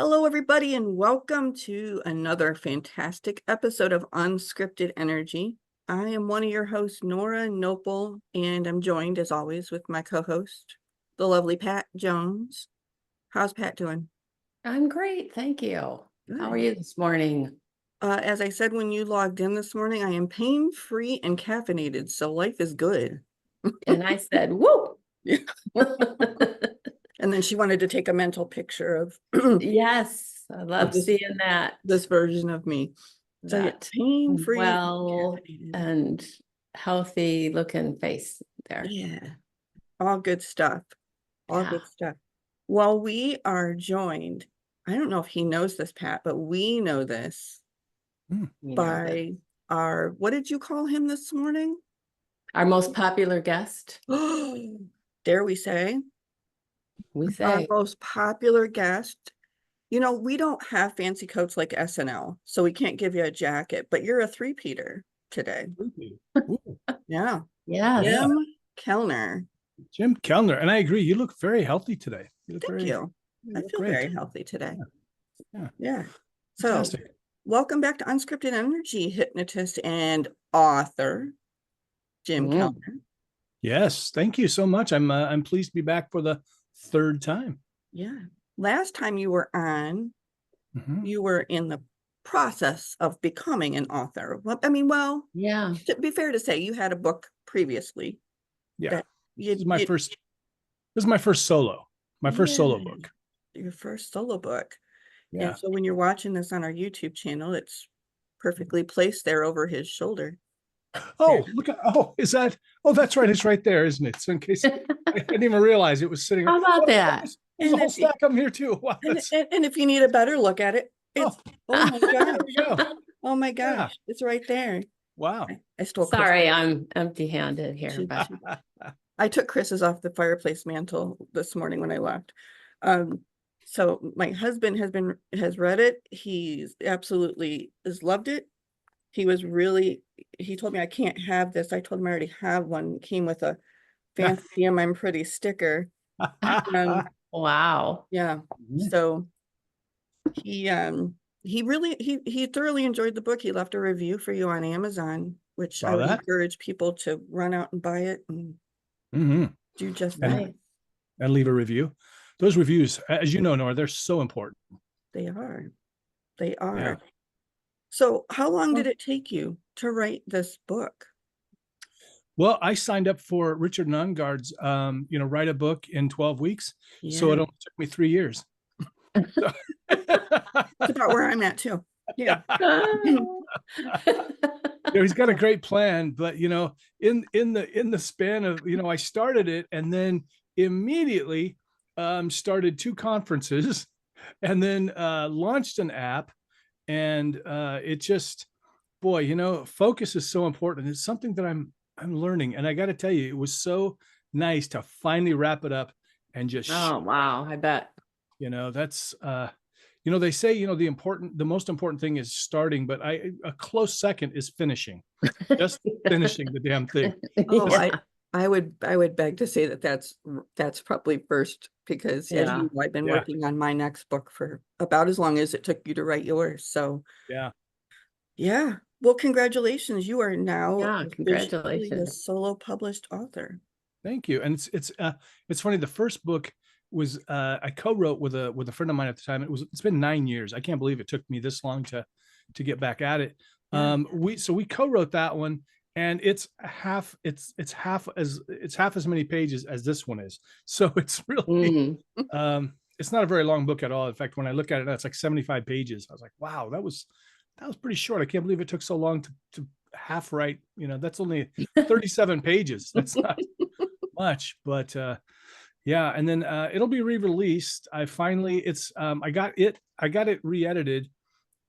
Hello, everybody, and welcome to another fantastic episode of Unscripted Energy. I am one of your hosts, Nora Nopal, and I'm joined, as always, with my co-host, the lovely Pat Jones. How's Pat doing? I'm great, thank you. Good. How are you this morning? As I said when you logged in this morning, I am pain-free and caffeinated, so life is good. And I said, woo! And then she wanted to take a mental picture of Yes, I love seeing that. this version of me. So yeah, That pain-free well caffeinated. and healthy looking face there. Yeah, all good stuff. All Yeah. good stuff. Well, we are joined. I don't know if he knows this, Pat, but we know this You know by our, what did you call him this morning? Our most popular guest, Dare we say? we Our say. most popular guest. You know, we don't have fancy coats like SNL, so we can't give you a jacket, but you're a three-peater today. Yeah. Yes. Jim Kellner. Jim Kellner. And I agree. You look very healthy today. Thank you. I feel great. very healthy today. Yeah. So Fantastic. welcome back to Unscripted Energy, hypnotist and author, Jim Kellner. Yes. Thank you so much. I'm pleased to be back for the third time. Yeah. Last time you were on, you were in the process of becoming an author. Well, I mean, well, Yeah. to be fair to say, you had a book previously. Yeah. This is my first solo. My first solo book. Your first solo book. Yeah. And so when you're watching this on our YouTube channel, it's perfectly placed there over his shoulder. Oh, look at, that's right. It's right there, isn't it? So in case I didn't even realize it was sitting. How about that? There's a whole stack of them here too. Wow, and if you need a better look at it, it's, oh my gosh. Oh my gosh. Yeah. It's right there. Wow. I stole Sorry, I'm empty-handed here, but I took Chris's off the fireplace mantle this morning when I left. So my husband has read it. He's absolutely has loved it. He told me I can't have this. I told him I already have one. It came with a fancy I'm pretty sticker. wow. Yeah. So he thoroughly enjoyed the book. He left a review for you on Amazon, which I would encourage people to run out and buy it and do just that. And leave a review. Those reviews, as you know, Nora, they're so important. They are. They are. Yeah. So how long did it take you to write this book? Well, I signed up for Richard Nungard's, write a book in 12 weeks. Yeah. So it only took me 3 years. That's about where I'm at too. Yeah. He's got a great plan, but in the span of, I started it and then immediately started 2 conferences and then launched an app. And it just, focus is so important. It's something that I'm learning. And I got to tell you, it was so nice to finally wrap it up and just. Oh, wow. I bet. That's, they say, the most important thing is starting, but a close second is finishing, just finishing the damn thing. Oh, I would beg to say that's probably first, because as you know, I've been working on my next book for about as long as it took you to write yours. So yeah. Well, congratulations. You are now congratulations, a solo published author. Thank you. And it's funny. The first book was I co-wrote with a friend of mine at the time. It's been 9 years. I can't believe it took me this long to get back at it. We co-wrote that one. And it's half as many pages as this one is. So it's really, it's not a very long book at all. In fact, when I look at it, it's like 75 pages. I was like, wow, that was pretty short. I can't believe it took so long to half write. That's only 37 pages. That's not much, but yeah. And then it'll be re-released. I got it re-edited.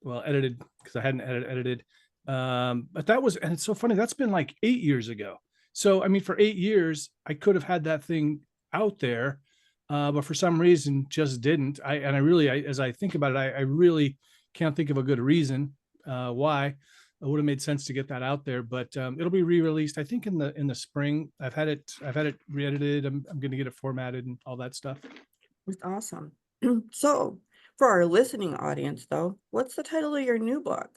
Well, edited because I hadn't edited. But and it's so funny, that's been like 8 years ago. So I mean, for 8 years I could have had that thing out there, but for some reason just didn't. As I think about it, I really can't think of a good reason why it would have made sense to get that out there. But it'll be re-released, I think, in the spring. I've had it re-edited. I'm going to get it formatted and all that stuff. It's awesome. So For our listening audience, though, what's the title of your new book?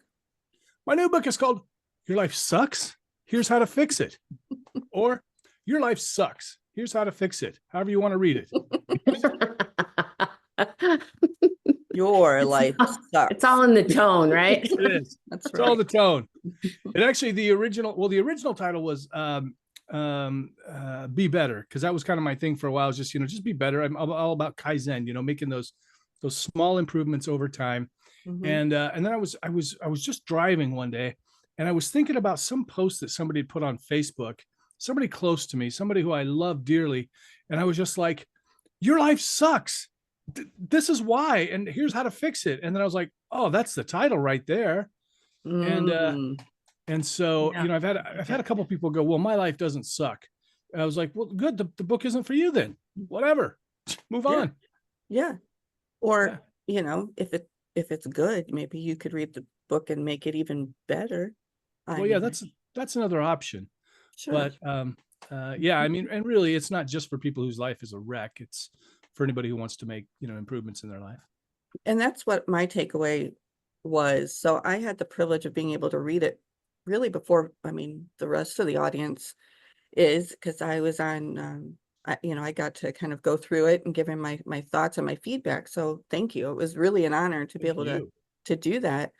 My new book is called Your Life Sucks. Here's How to Fix It. Or Your Life Sucks. Here's How to Fix It. However you want to read it. Your life sucks. It's all in the tone, right? It is. That's It's all right. the tone. And actually the original title was Be Better, because that was kind of my thing for a while. Is just, just be better. I'm all about Kaizen, making those small improvements over time. Mhm. And then I was just driving one day, and I was thinking about some post that somebody had put on Facebook, somebody close to me, somebody who I love dearly. And I was just like, your life sucks. This is why, and here's how to fix it. And then I was like, oh, that's the title right there. Mm. And so, Yeah. I've had a couple people go, well, my life doesn't suck. And I was like, well, good. The book isn't for you then. Whatever. Move Yeah. on. Yeah. Or, if it's good, maybe you could read the book and make it even better. Well, yeah, that's another option. Sure. But yeah, I mean, and really it's not just for people whose life is a wreck. It's for anybody who wants to make, improvements in their life. And that's what my takeaway was. So I had the privilege of being able to read it really before, the rest of the audience is, because I was on, I got to kind of go through it and give him my thoughts and my feedback. So thank you. It was really an honor to be Thank able you. to do that.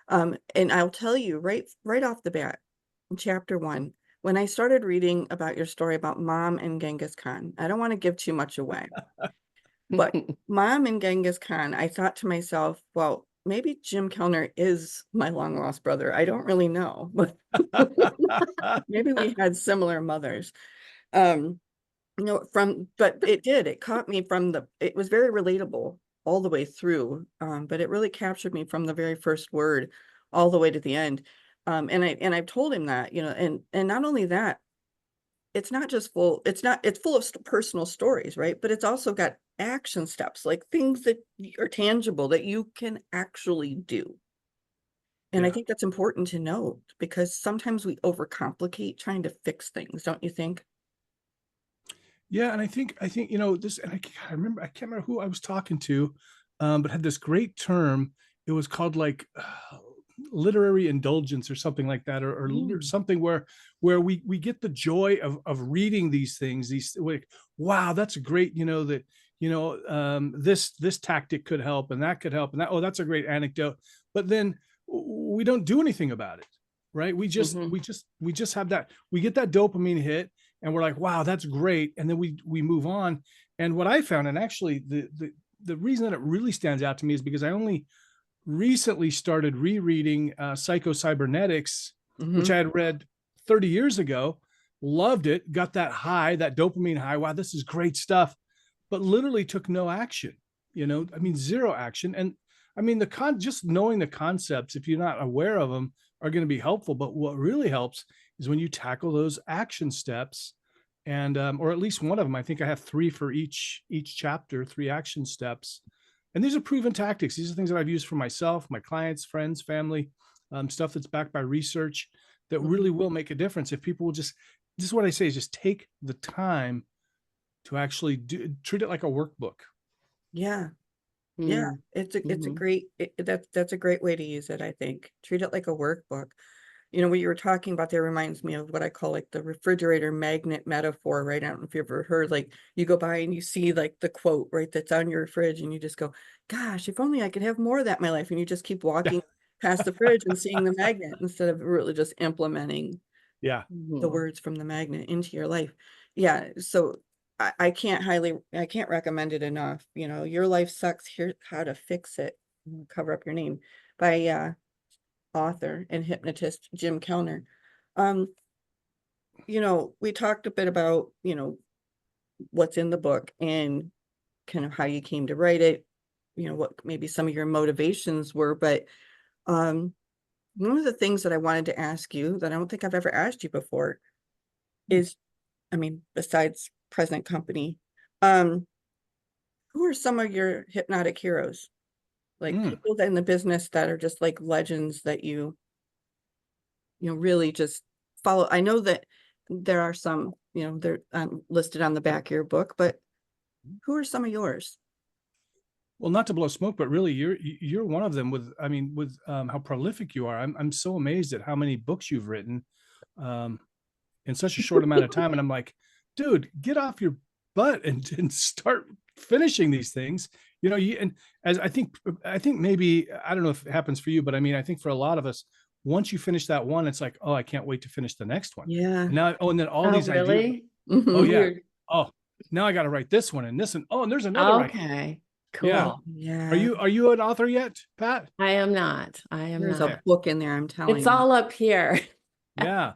And I'll tell you right off the bat, in chapter 1, when I started reading about your story about Mom and Genghis Khan, I don't want to give too much away, but Mom and Genghis Khan, I thought to myself, well, maybe Jim Kellner is my long lost brother. I don't really know, but maybe we had similar mothers. But it caught me it was very relatable all the way through. But it really captured me from the very first word all the way to the end. I've told him that, and not only that, it's full of personal stories, right? But it's also got action steps, like things that are tangible that you can actually do. And I Yeah. think that's important to note, because sometimes we overcomplicate trying to fix things, don't you think? Yeah, and I think this, and I can't remember who I was talking to, but had this great term. It was called like literary indulgence or something like that, or something where we get the joy of reading these things. These like, wow, that's great. This tactic could help, and that could help, and that's a great anecdote. But then we don't do anything about it, right? We just have that. We get that dopamine hit, and we're like, wow, that's great. And then we move on. And what I found, and actually the reason that it really stands out to me is because I only recently started rereading Psycho-Cybernetics, which I had read 30 years ago, loved it, got that high, that dopamine high. Wow, this is great stuff, but literally took no action, zero action. And just knowing the concepts, if you're not aware of them, are going to be helpful. But what really helps is when you tackle those action steps, and or at least one of them. I think I have 3 for each chapter, 3 action steps. And these are proven tactics. These are things that I've used for myself, my clients, friends, family, stuff that's backed by research that really will make a difference. If people will this is what I say, is just take the time to actually treat it like a workbook. Yeah. Yeah, it's a great, that's a great way to use it, I think. Treat it like a workbook. What you were talking about there reminds me of what I call like the refrigerator magnet metaphor, right? I don't know if you've ever heard, like you go by and you see like the quote, right, that's on your fridge, and you just go, gosh, if only I could have more of that in my life. And you just keep walking past the fridge and seeing the magnet instead of really just implementing Yeah. the words from the magnet into your life. Yeah. So I can't recommend it enough. Your life sucks. Here's how to fix it. Cover up your name, by author and hypnotist Jim Kellner. We talked a bit about, what's in the book and kind of how you came to write it, what maybe some of your motivations were. But one of the things that I wanted to ask you that I don't think I've ever asked you before is, besides present company, who are some of your hypnotic heroes? Like people in the business that are just like legends that you really just follow. I know that there are some, they're listed on the back of your book, but who are some of yours? Well, not to blow smoke, but really you're one of them with, I mean, with how prolific you are. I'm so amazed at how many books you've written um, in such a short amount of time. And I'm like, dude, get off your butt and start finishing these things. You know, and as I think maybe, I don't know if it happens for you, but I mean, I think for a lot of us, once you finish that one, it's like, oh, I can't wait to finish the next one. Yeah. And now, and then all Oh, these ideas. really? Oh yeah. Weird. Oh, now I got to write this one and this one. Oh, and there's another right. Okay, Yeah. cool. Yeah. Are you an author yet, Pat? I am not. I am There's not. a book in there, I'm telling It's you. all up here. Yeah.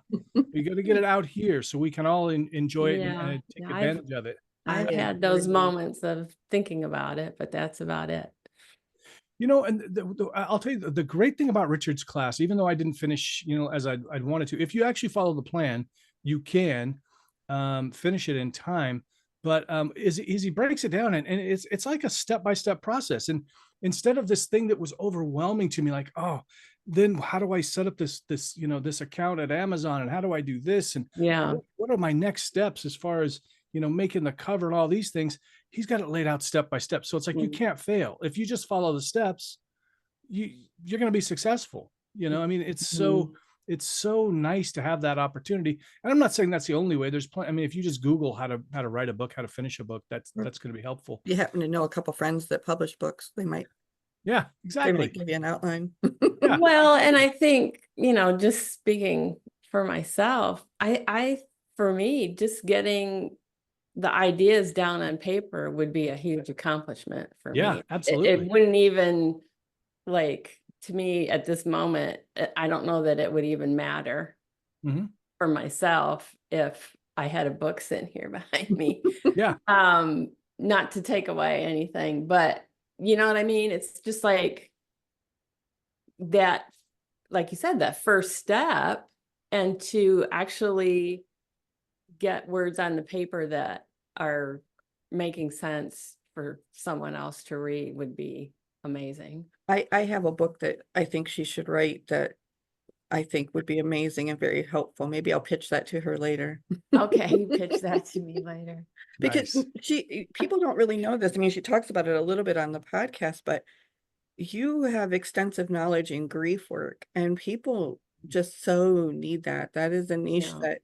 You got to get it out here so we can all enjoy it Yeah. and take Yeah, advantage of it. I've I had those agree. moments of thinking about it, but that's about it. You know, and I'll tell you the great thing about Richard's class, even though I didn't finish, you know, as I'd wanted to, if you actually follow the plan, you can finish it in time. But is he breaks it down and it's like a step-by-step process. And instead of this thing that was overwhelming to me, like, oh, then how do I set up this, you know, this account at Amazon and how do I do this? And Yeah. what are my next steps as far as, you know, making the cover and all these things? He's got it laid out step by step. So it's like, you can't fail. If you just follow the steps, you're going to be successful. You know, I mean, it's so nice to have that opportunity. And I'm not saying that's the only way. There's plenty. I mean, if you just Google how to write a book, how to finish a book, that's going to be helpful. You happen to know a couple friends that publish books, they might Exactly. give you an outline. Yeah. Well, and I think, you know, just speaking for myself, for me, just getting the ideas down on paper would be a huge accomplishment for me. Yeah, absolutely. It wouldn't even, like, to me at this moment, I don't know that it would even matter for myself if I had a book sitting here behind me. Yeah. Not to take away anything, but you know what I mean? It's just like that, like you said, that first step, and to actually get words on the paper that are making sense for someone else to read would be amazing. I have a book that I think she should write that I think would be amazing and very helpful. Maybe I'll pitch that to her later. Okay, you pitch that to me later. Because Nice. people don't really know this. I mean, she talks about it a little bit on the podcast, but you have extensive knowledge in grief work, and people just so need that. That is a niche Yeah. that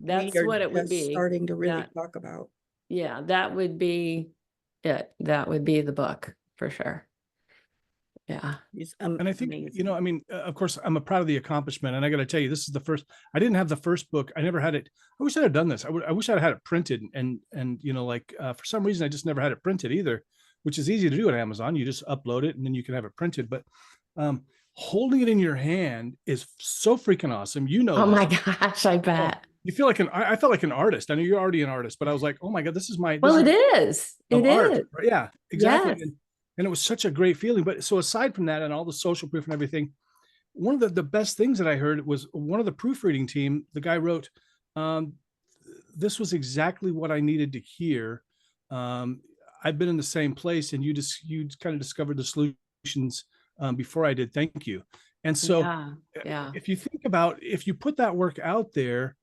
That's we are what it would just be. starting to really That- talk about. Yeah, that would be it. That would be the book for sure. Yeah. He's And I think, amazing. you know, I mean, of course, I'm proud of the accomplishment. And I got to tell you, this is the first, I didn't have the first book. I never had it. I wish I'd have done this. I wish I'd had it printed and, you know, like for some reason, I just never had it printed either, which is easy to do on Amazon. You just upload it and then you can have it printed. But holding it in your hand is so freaking awesome. You know, Oh this. my gosh, I bet. You feel like I felt like an artist. I know you're already an artist, but I was like, oh my God, this is my, Well, this it is is. of It art. is. Yeah, exactly. Yes. And it was such a great feeling. But so aside from that and all the social proof and everything, one of the best things that I heard was one of the proofreading team, the guy wrote, this was exactly what I needed to hear. I've been in the same place and you kind of discovered the solutions before I did. Thank you. And so yeah. if you think about, if you put that work out there,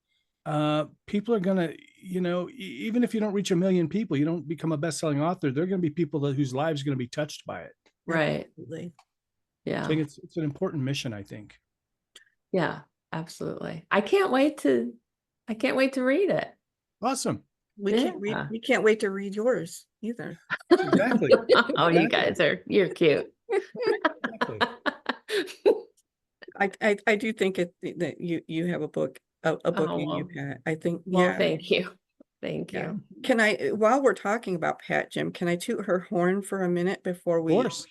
people are going to, you know, even if you don't reach 1 million people, you don't become a best-selling author, there are going to be people whose lives are going to be touched by it. Right. Absolutely. Yeah. I think it's an important mission, I think. Yeah, absolutely. I can't wait to read it. Awesome. We can't wait to read yours either. Exactly. Oh, you guys you're cute. Exactly. I do think that you have a book in you, Pat. I think, Well, thank you. Thank yeah. you. Can I, while we're talking about Pat, Jim, can I toot her horn for a minute before we Of course.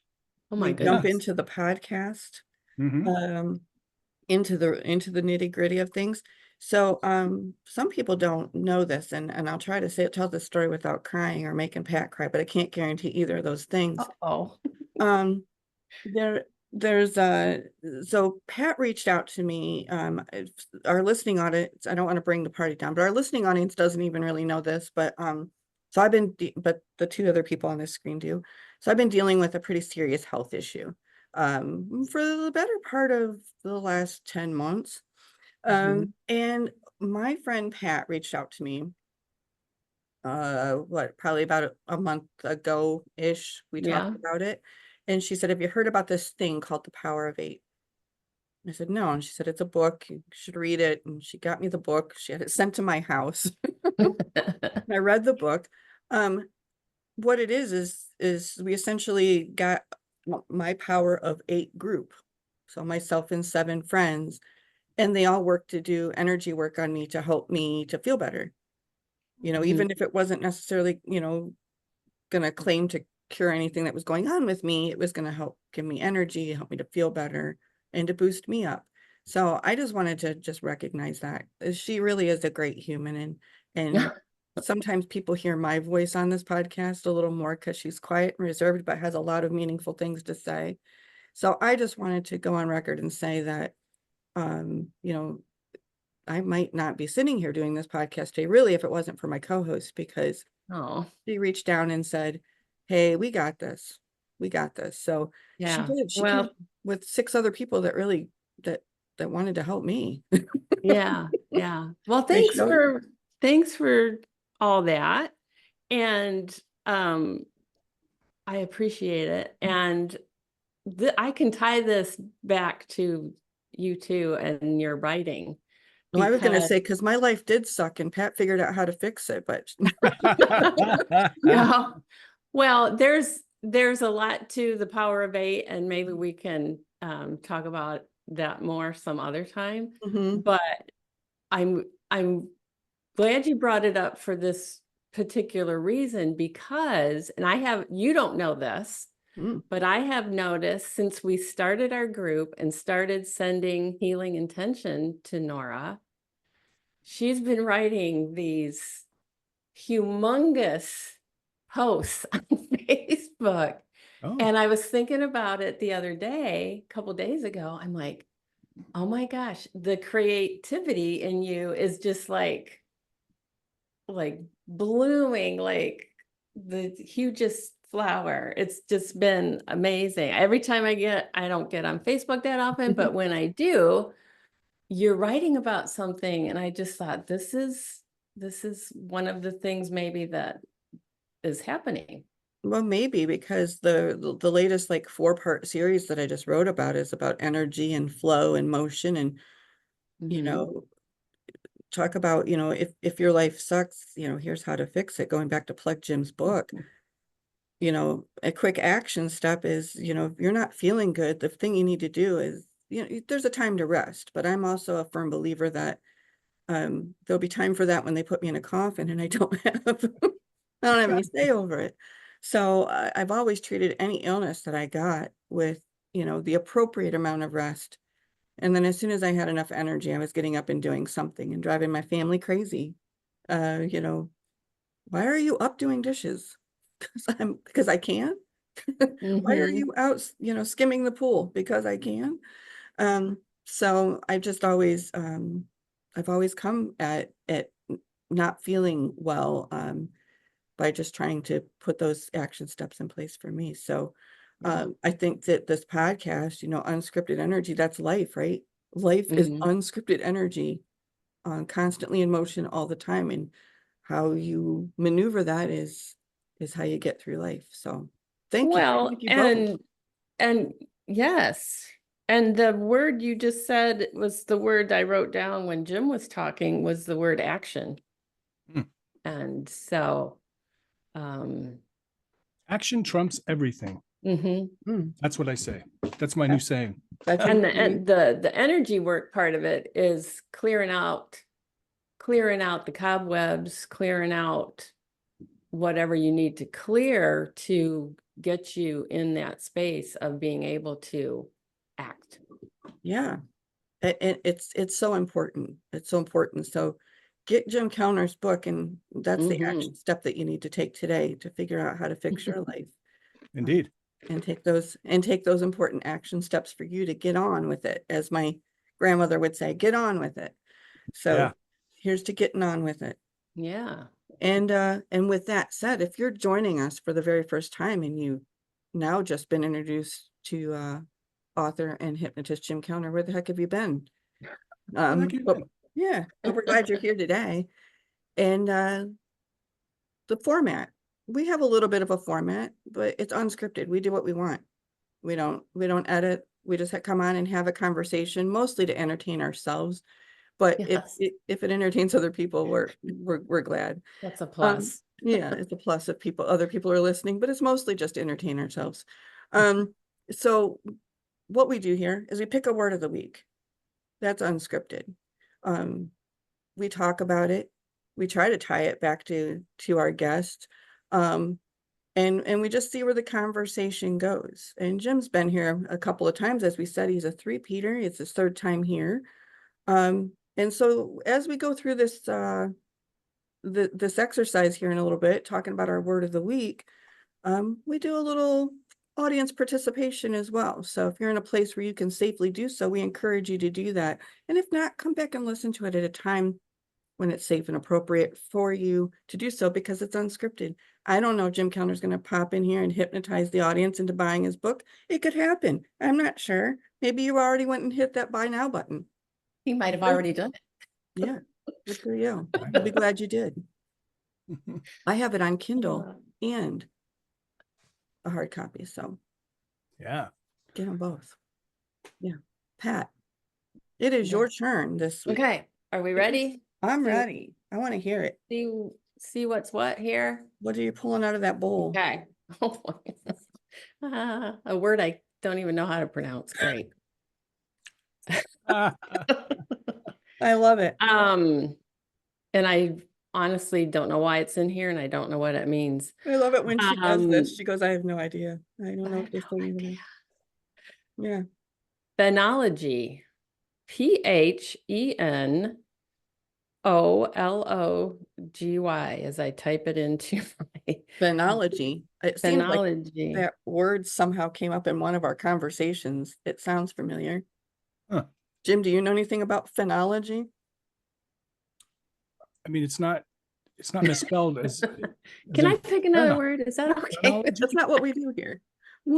Oh my jump goodness. into the podcast? Mhm. Into the nitty gritty of things. So some people don't know this, and I'll try to tell the story without crying or making Pat cry, but I can't guarantee either of those things. Uh-oh. There's so Pat reached out to me. Our listening audience, I don't want to bring the party down, but our listening audience doesn't even really know this, but so but the two other people on this screen do. So I've been dealing with a pretty serious health issue for the better part of the last 10 months. And my friend Pat reached out to me probably about a month ago-ish, we Yeah. talked about it. And she said, have you heard about this thing called The Power of Eight? I said, no. And she said, it's a book. You should read it. And she got me the book. She had it sent to my house. And I read the book. What it is we essentially got my power of 8 group. So myself and 7 friends, and they all work to do energy work on me to help me to feel better. You know, even if it wasn't necessarily, you know, gonna claim to cure anything that was going on with me, it was gonna help give me energy, help me to feel better, and to boost me up. So I just wanted to just recognize that she really is a great human, and sometimes people hear my voice on this podcast a little more because she's quiet and reserved, but has a lot of meaningful things to say. So I just wanted to go on record and say that, you know, I might not be sitting here doing this podcast today, really, if it wasn't for my co-host, because Oh, she reached down and said, hey, we got this. We got this. So she yeah. did. She Well, came with 6 other people that really that wanted to help me. yeah, yeah. Well, They showed thanks for all that. And I appreciate it. And I can tie this back to you too and your writing well, I was gonna because say, because my life did suck and Pat figured out how to fix it, but yeah. Well, there's a lot to the power of 8, and maybe we can talk about that more some other time. Mhm. But I'm glad you brought it up for this particular reason because, and you don't know this, Mm. but I have noticed since we started our group and started sending healing intention to Nora, she's been writing these humongous posts on Facebook. Oh, And I was thinking about it the other day, a couple days ago. I'm like, oh my gosh, the creativity in you is just like blooming like the hugest flower. It's just been amazing. Every time I don't get on Facebook that often, but when I do, you're writing about something, and I just thought this is one of the things maybe that is happening. Well, maybe because the latest like 4-part series that I just wrote about is about energy and flow and motion, and you Mhm. know, talk about, you know, if your life sucks, you know, here's how to fix it. Going back to Plug Jim's book, you know, a quick action step is, you know, if you're not feeling good, the thing you need to do is, you know, there's a time to rest, but I'm also a firm believer that there'll be time for that when they put me in a coffin and I don't have I don't have any say over it. So I've always treated any illness that I got with, you know, the appropriate amount of rest. And then as soon as I had enough energy, I was getting up and doing something and driving my family crazy. You know, why are you up doing dishes? Because I can. Why are Mhm. you out, you know, skimming the pool? Because I can. So I've always come at not feeling well, by just trying to put those action steps in place for me. So Yeah. I think that this podcast, you know, unscripted energy, that's life, right? Life is Mhm. unscripted energy, constantly in motion all the time. And how you maneuver that is how you get through life. So thank you. Well, Thank you both. and yes. And the word you just said was the word I wrote down when Jim was talking was the word action. Hmm. And so action trumps everything. mhm. That's what I say. That's my new saying. That's And amazing. the energy work part of it is clearing out the cobwebs, clearing out whatever you need to clear to get you in that space of being able to act. Yeah. It's so important. It's so important. So get Jim Kellner's book, and that's the action Mhm. step that you need to take today to figure out how to fix your life. Indeed. And take those important action steps for you to get on with it. As my grandmother would say, get on with it. Yeah. So here's to getting on with it. Yeah. And with that said, if you're joining us for the very first time and you now just been introduced to author and hypnotist Jim Kellner, where the heck have you been? Well, thank you. But yeah, but we're glad you're here today. And the format. We have a little bit of a format, but it's unscripted. We do what we want. We don't edit. We just come on and have a conversation, mostly to entertain ourselves. But Yes. if it entertains other people, we're glad. That's a plus. Yeah, it's a plus if other people are listening, but it's mostly just to entertain ourselves. So what we do here is we pick a word of the week. That's unscripted. We talk about it. We try to tie it back to our guest. And we just see where the conversation goes. And Jim's been here a couple of times. As we said, he's a three-peater. It's his third time here. And so as we go through this, this exercise here in a little bit, talking about our word of the week, we do a little audience participation as well. So if you're in a place where you can safely do so, we encourage you to do that. And if not, come back and listen to it at a time when it's safe and appropriate for you to do so, because it's unscripted. I don't know if Jim Kellner's going to pop in here and hypnotize the audience into buying his book. It could happen. I'm not sure. Maybe you already went and hit that buy now button. He might have already done it. Yeah, good for you. I'll be glad you did. I have it on Kindle and a hard copy, so Yeah. get them both. Yeah, Pat, it is your turn this week. Okay, are we ready? I'm ready. I want to hear it. See what's what here? What are you pulling out of that bowl? Okay. Oh, boy. A word I don't even know how to pronounce. Great. I love it. And I honestly don't know why it's in here, and I don't know what it means. I love it when she does this. She goes, I have no idea. I don't know what this thing even is. Yeah. Phenology. PHENOLOGY, as I type it into my Phenology. It seems like phenology. that word somehow came up in one of our conversations. It sounds familiar. Huh. Jim, do you know anything about phenology? I mean, it's not misspelled as. Can I in pick another phenol. word? Is that okay? That's not what we do here.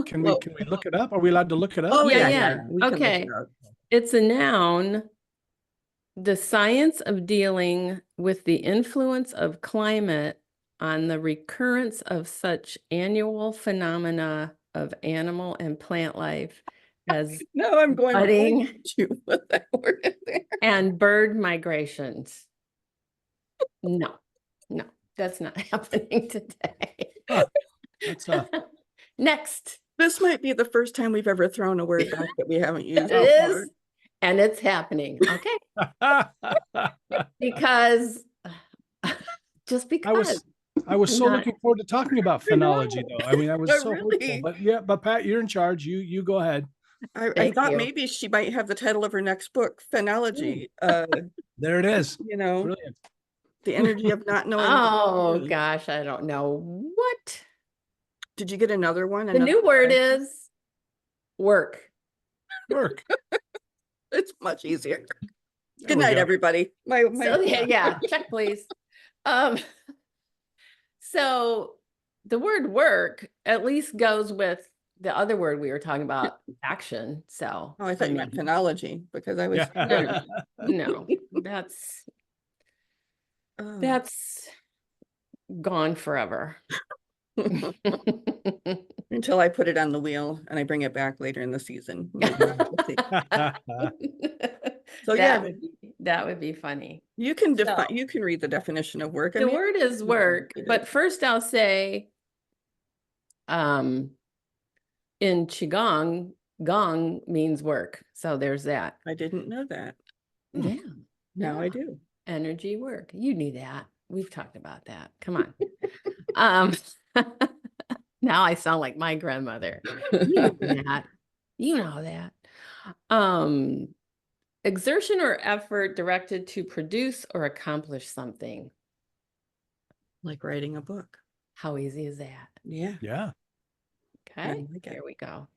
Can we look it up? Are we allowed to look it up? Oh, Yeah, yeah. yeah. We can look Okay. it up. It's a noun. The science of dealing with the influence of climate on the recurrence of such annual phenomena of animal and plant life as No, I'm going budding to put that word in there. and bird migrations. No, that's not happening today. Huh. That's Next. This might be the first time we've ever thrown a word back that we haven't used It before. is, and it's happening. Okay. Because just because. I was so Not- looking forward to talking about I know. phenology, though. I mean, I was But so really- hopeful. But yeah, but Pat, you're in charge. You go ahead. I Thank thought you. maybe she might have the title of her next book, Phenology. There it is. You know, Brilliant. the energy of not knowing. Oh what to do. gosh, I don't know. What? Did you get another one? The new word is work. Work. It's much easier. There Good we night, go. everybody. So yeah, check please. So the word work at least goes with the other word we were talking about, action. So Oh, I thought you meant phenology because I was. Yeah. no, that's Oh. gone forever. Until I put it on the wheel and I bring it back later in the season. Maybe we'll see. So yeah, that would be funny. you can define. So- You can read the definition of work. I The mean, word is work, it but is. first I'll say, in Qigong, gong means work. So there's that. I didn't know that. Yeah. Now I yeah. do. Energy work. You knew that. We've talked about that. Come on. Now I sound like my grandmother. You know that. You know that. Exertion or effort directed to produce or accomplish something. Like writing a book. How easy is that? Yeah. Yeah. Okay, like it. here we go.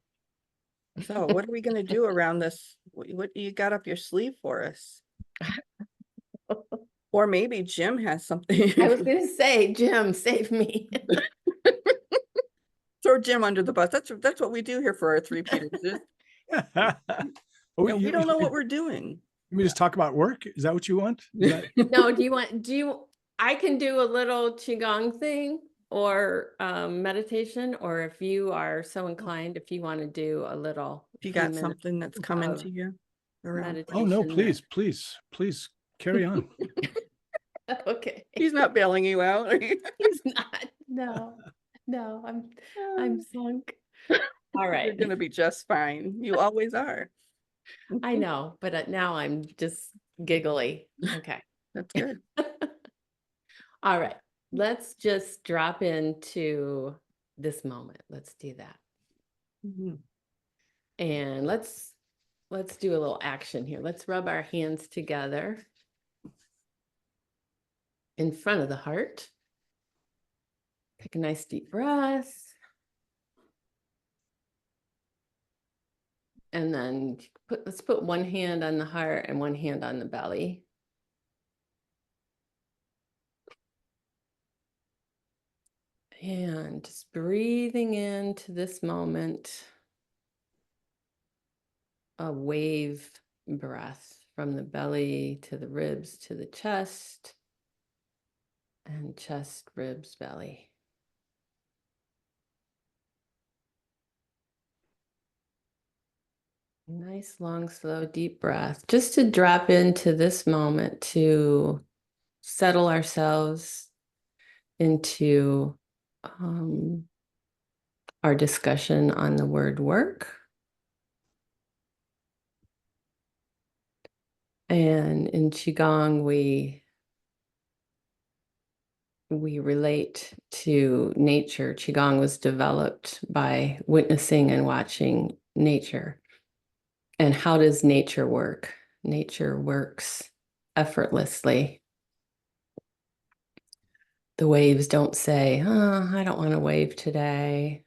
So what are we going to do around this? What do you got up your sleeve for us? Or maybe Jim has something. I was going to say, Jim, save me. Throw Jim under the bus. That's what we do here for our three Peters. We don't know what we're doing. You mean just talk about work? Is that what you want? Is that- No, I can do a little qigong thing or meditation, or if you are so inclined, if you want to do a little If you few got minutes something that's coming of to you around. meditation. Oh, no, there. please carry on. Okay. He's not bailing you out. Are you? He's not. No, I'm sunk. All You're right. gonna be just fine. You always are. I know, but now I'm just giggly. Okay. That's good. All right. Let's just drop into this moment. Let's do that. Mhm. And let's do a little action here. Let's rub our hands together in front of the heart. Take a nice deep breath. And then let's put one hand on the heart and one hand on the belly. And just breathing into this moment, a wave breath from the belly to the ribs to the chest, and chest, ribs, belly. Nice, long, slow, deep breath, just to drop into this moment, to settle ourselves into our discussion on the word work. And in Qigong, we relate to nature. Qigong was developed by witnessing and watching nature. And how does nature work? Nature works effortlessly. The waves don't say, oh, I don't want to wave today.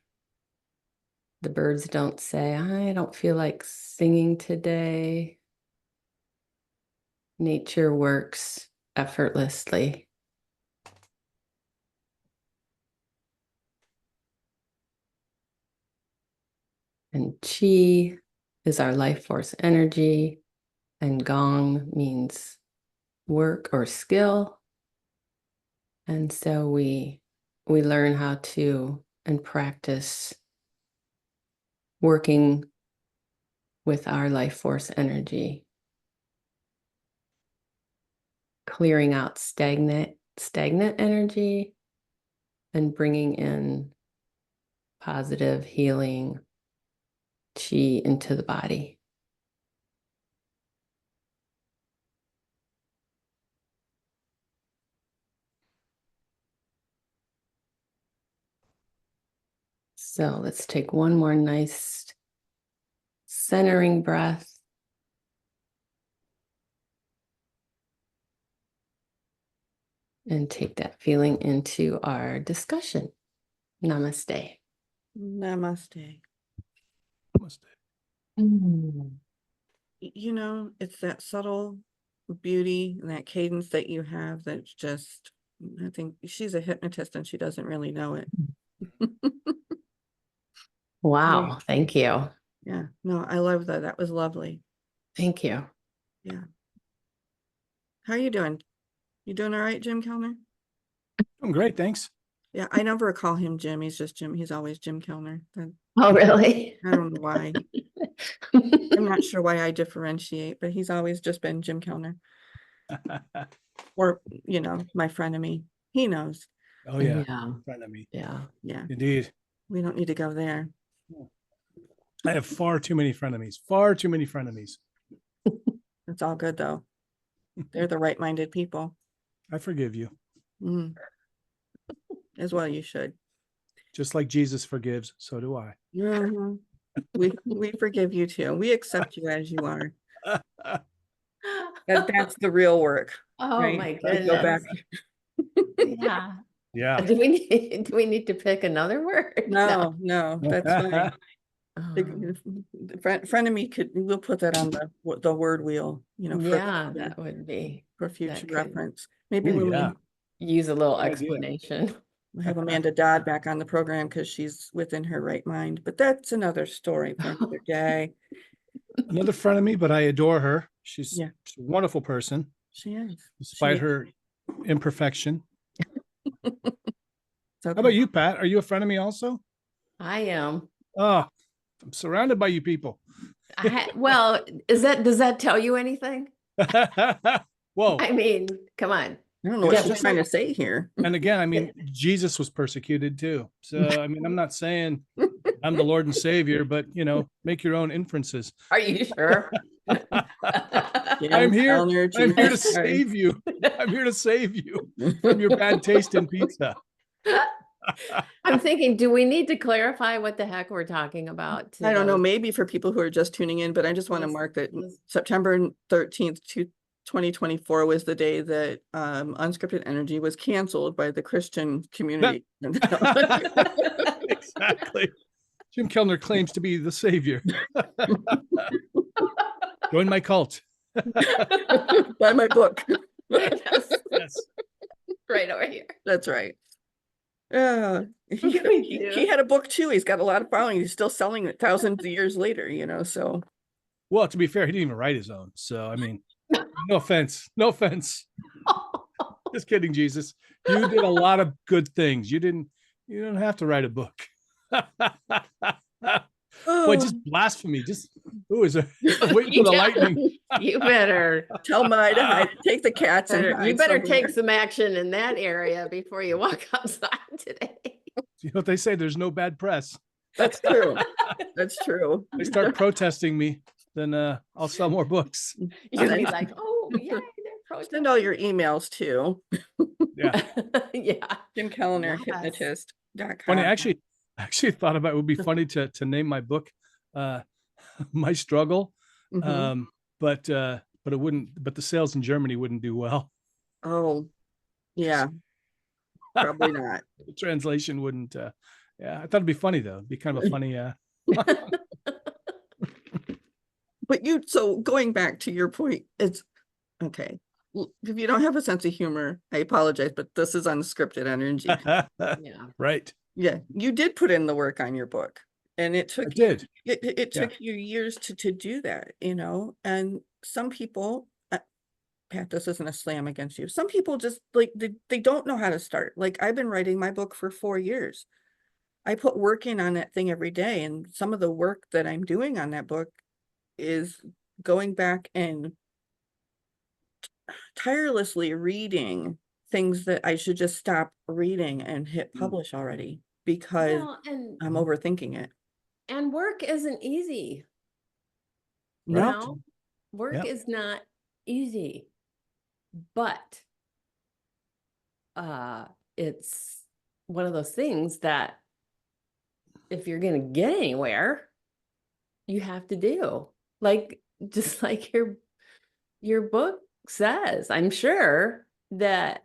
The birds don't say, I don't feel like singing today. Nature works effortlessly. And Qi is our life force energy, and Gong means work or skill. And so we learn how to and practice working with our life force energy, clearing out stagnant energy and bringing in positive healing Qi into the body. So let's take one more nice centering breath. And take that feeling into our discussion. Namaste. Namaste. You know, it's that subtle beauty and that cadence that you have that's just, I think she's a hypnotist and she doesn't really know it. Wow, thank you. Yeah, no, I love that. That was lovely. Thank you. Yeah. How are you doing? You doing all right, Jim Kellner? I'm great, thanks. Yeah, I never call him Jim. He's just Jim. He's always Jim Kellner. Oh, really? I don't know why. I'm not sure why I differentiate, but he's always just been Jim Kellner. Or, you know, my frenemy. He knows. Oh yeah, Yeah. in front of me. Yeah. Yeah, Indeed. we don't need to go there. I have far too many frenemies. Far too many frenemies. It's all good though. They're the right-minded people. I forgive you. As well, you should. Just like Jesus forgives, so do I. Mhm. We forgive you too. We accept you as you are. That's the real work. Oh right? my To go back. goodness. Yeah. Yeah. Do we need to pick another word? No, that's fine. Oh. Frenemy we'll put that on the word wheel, you know, Yeah, that would be for future could- reference. Maybe Ooh, when yeah. use a little Good idea. explanation. we have Amanda Dodd back on the program because she's within her right mind, but that's another story for another day. Another frenemy, but I adore her. She's Yeah. a wonderful person, She is. despite She- her imperfection. So How about you, Pat? Are you a friend of me also? I am. Oh, I'm surrounded by you people. Well, does that tell you anything? Whoa. I mean, come on. I don't know what Yeah, she's just trying like- to say here. And again, I mean, Jesus was persecuted too. So, I mean, I'm not saying I'm the Lord and Savior, but, you know, make your own inferences. Are you sure? I'm here. Kellner, I'm here to Jesus Christ. save you. I'm here to save you from your bad taste in pizza. I'm thinking, do we need to clarify what the heck we're talking about? to I don't know, those- maybe for people who are just tuning in, but I just want to Yes, mark that yes. September 13th, 2024 was the day that Unscripted Energy was canceled by the Christian community. Exactly. Jim Kellner claims to be the savior. Join my cult. Buy my book. Yes, Yes. right over here. That's right. He do? had a book too. He's got a lot of following. He's still selling it thousands of years later, you know, so. Well, to be fair, he didn't even write his own. So, I mean, no offense. No offense. Just kidding, Jesus. You did a lot of good things. You don't have to write a book. Boy, just blasphemy. Just, is there waiting for the Yeah. lightning? You better Tell Mai to hide, take the cats and you hide better somewhere. take some action in that area before you walk outside today. You know what they say? There's no bad press. That's true. That's true. They start protesting me, then I'll sell more books. You're gonna be like, oh yeah, they're Send all your emails to Yeah. yeah. Jim Kellner, Yes. hypnotist.com. Funny, actually thought about it would be funny to name my book My Struggle. Mhm. But it wouldn't, but the sales in Germany wouldn't do well. Oh, yeah, probably not. The translation wouldn't yeah, I thought it'd be funny though. It'd be kind of a funny But so going back to your point, it's okay. If you don't have a sense of humor, I apologize, but this is Unscripted Energy. Yeah. Right. Yeah, you did put in the work on your book, and it I took did. it took you years to do that, you know. And some people, Pat, this isn't a slam against you. Some people just like they don't know how to start. Like I've been writing my book for 4 years. I put work in on that thing every day, and some of the work that I'm doing on that book is going back and tirelessly reading things that I should just stop reading and hit publish already because Well, and I'm overthinking it. work isn't easy. You No, know, work Yep. is not easy, but it's one of those things that if you're gonna get anywhere, you have to do. Like just like your book says, I'm sure that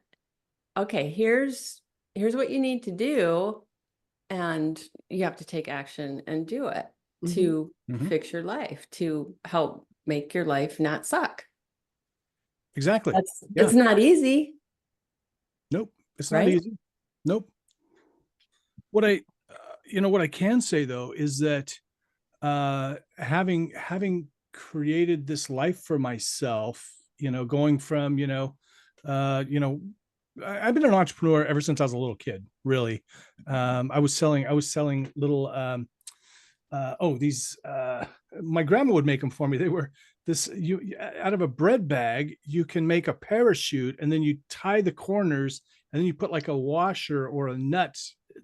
okay, here's what you need to do, and you have to take action and do it Mhm. to Mhm. fix your life, to help make your life not suck. Exactly. It's not easy. Nope. It's not Right? easy. Nope. What I can say though is that having created this life for myself, going from I've been an entrepreneur ever since I was a little kid. Really, I was selling little these my grandma would make them for me. They were out of a bread bag you can make a parachute, and then you tie the corners, and then you put like a washer or a nut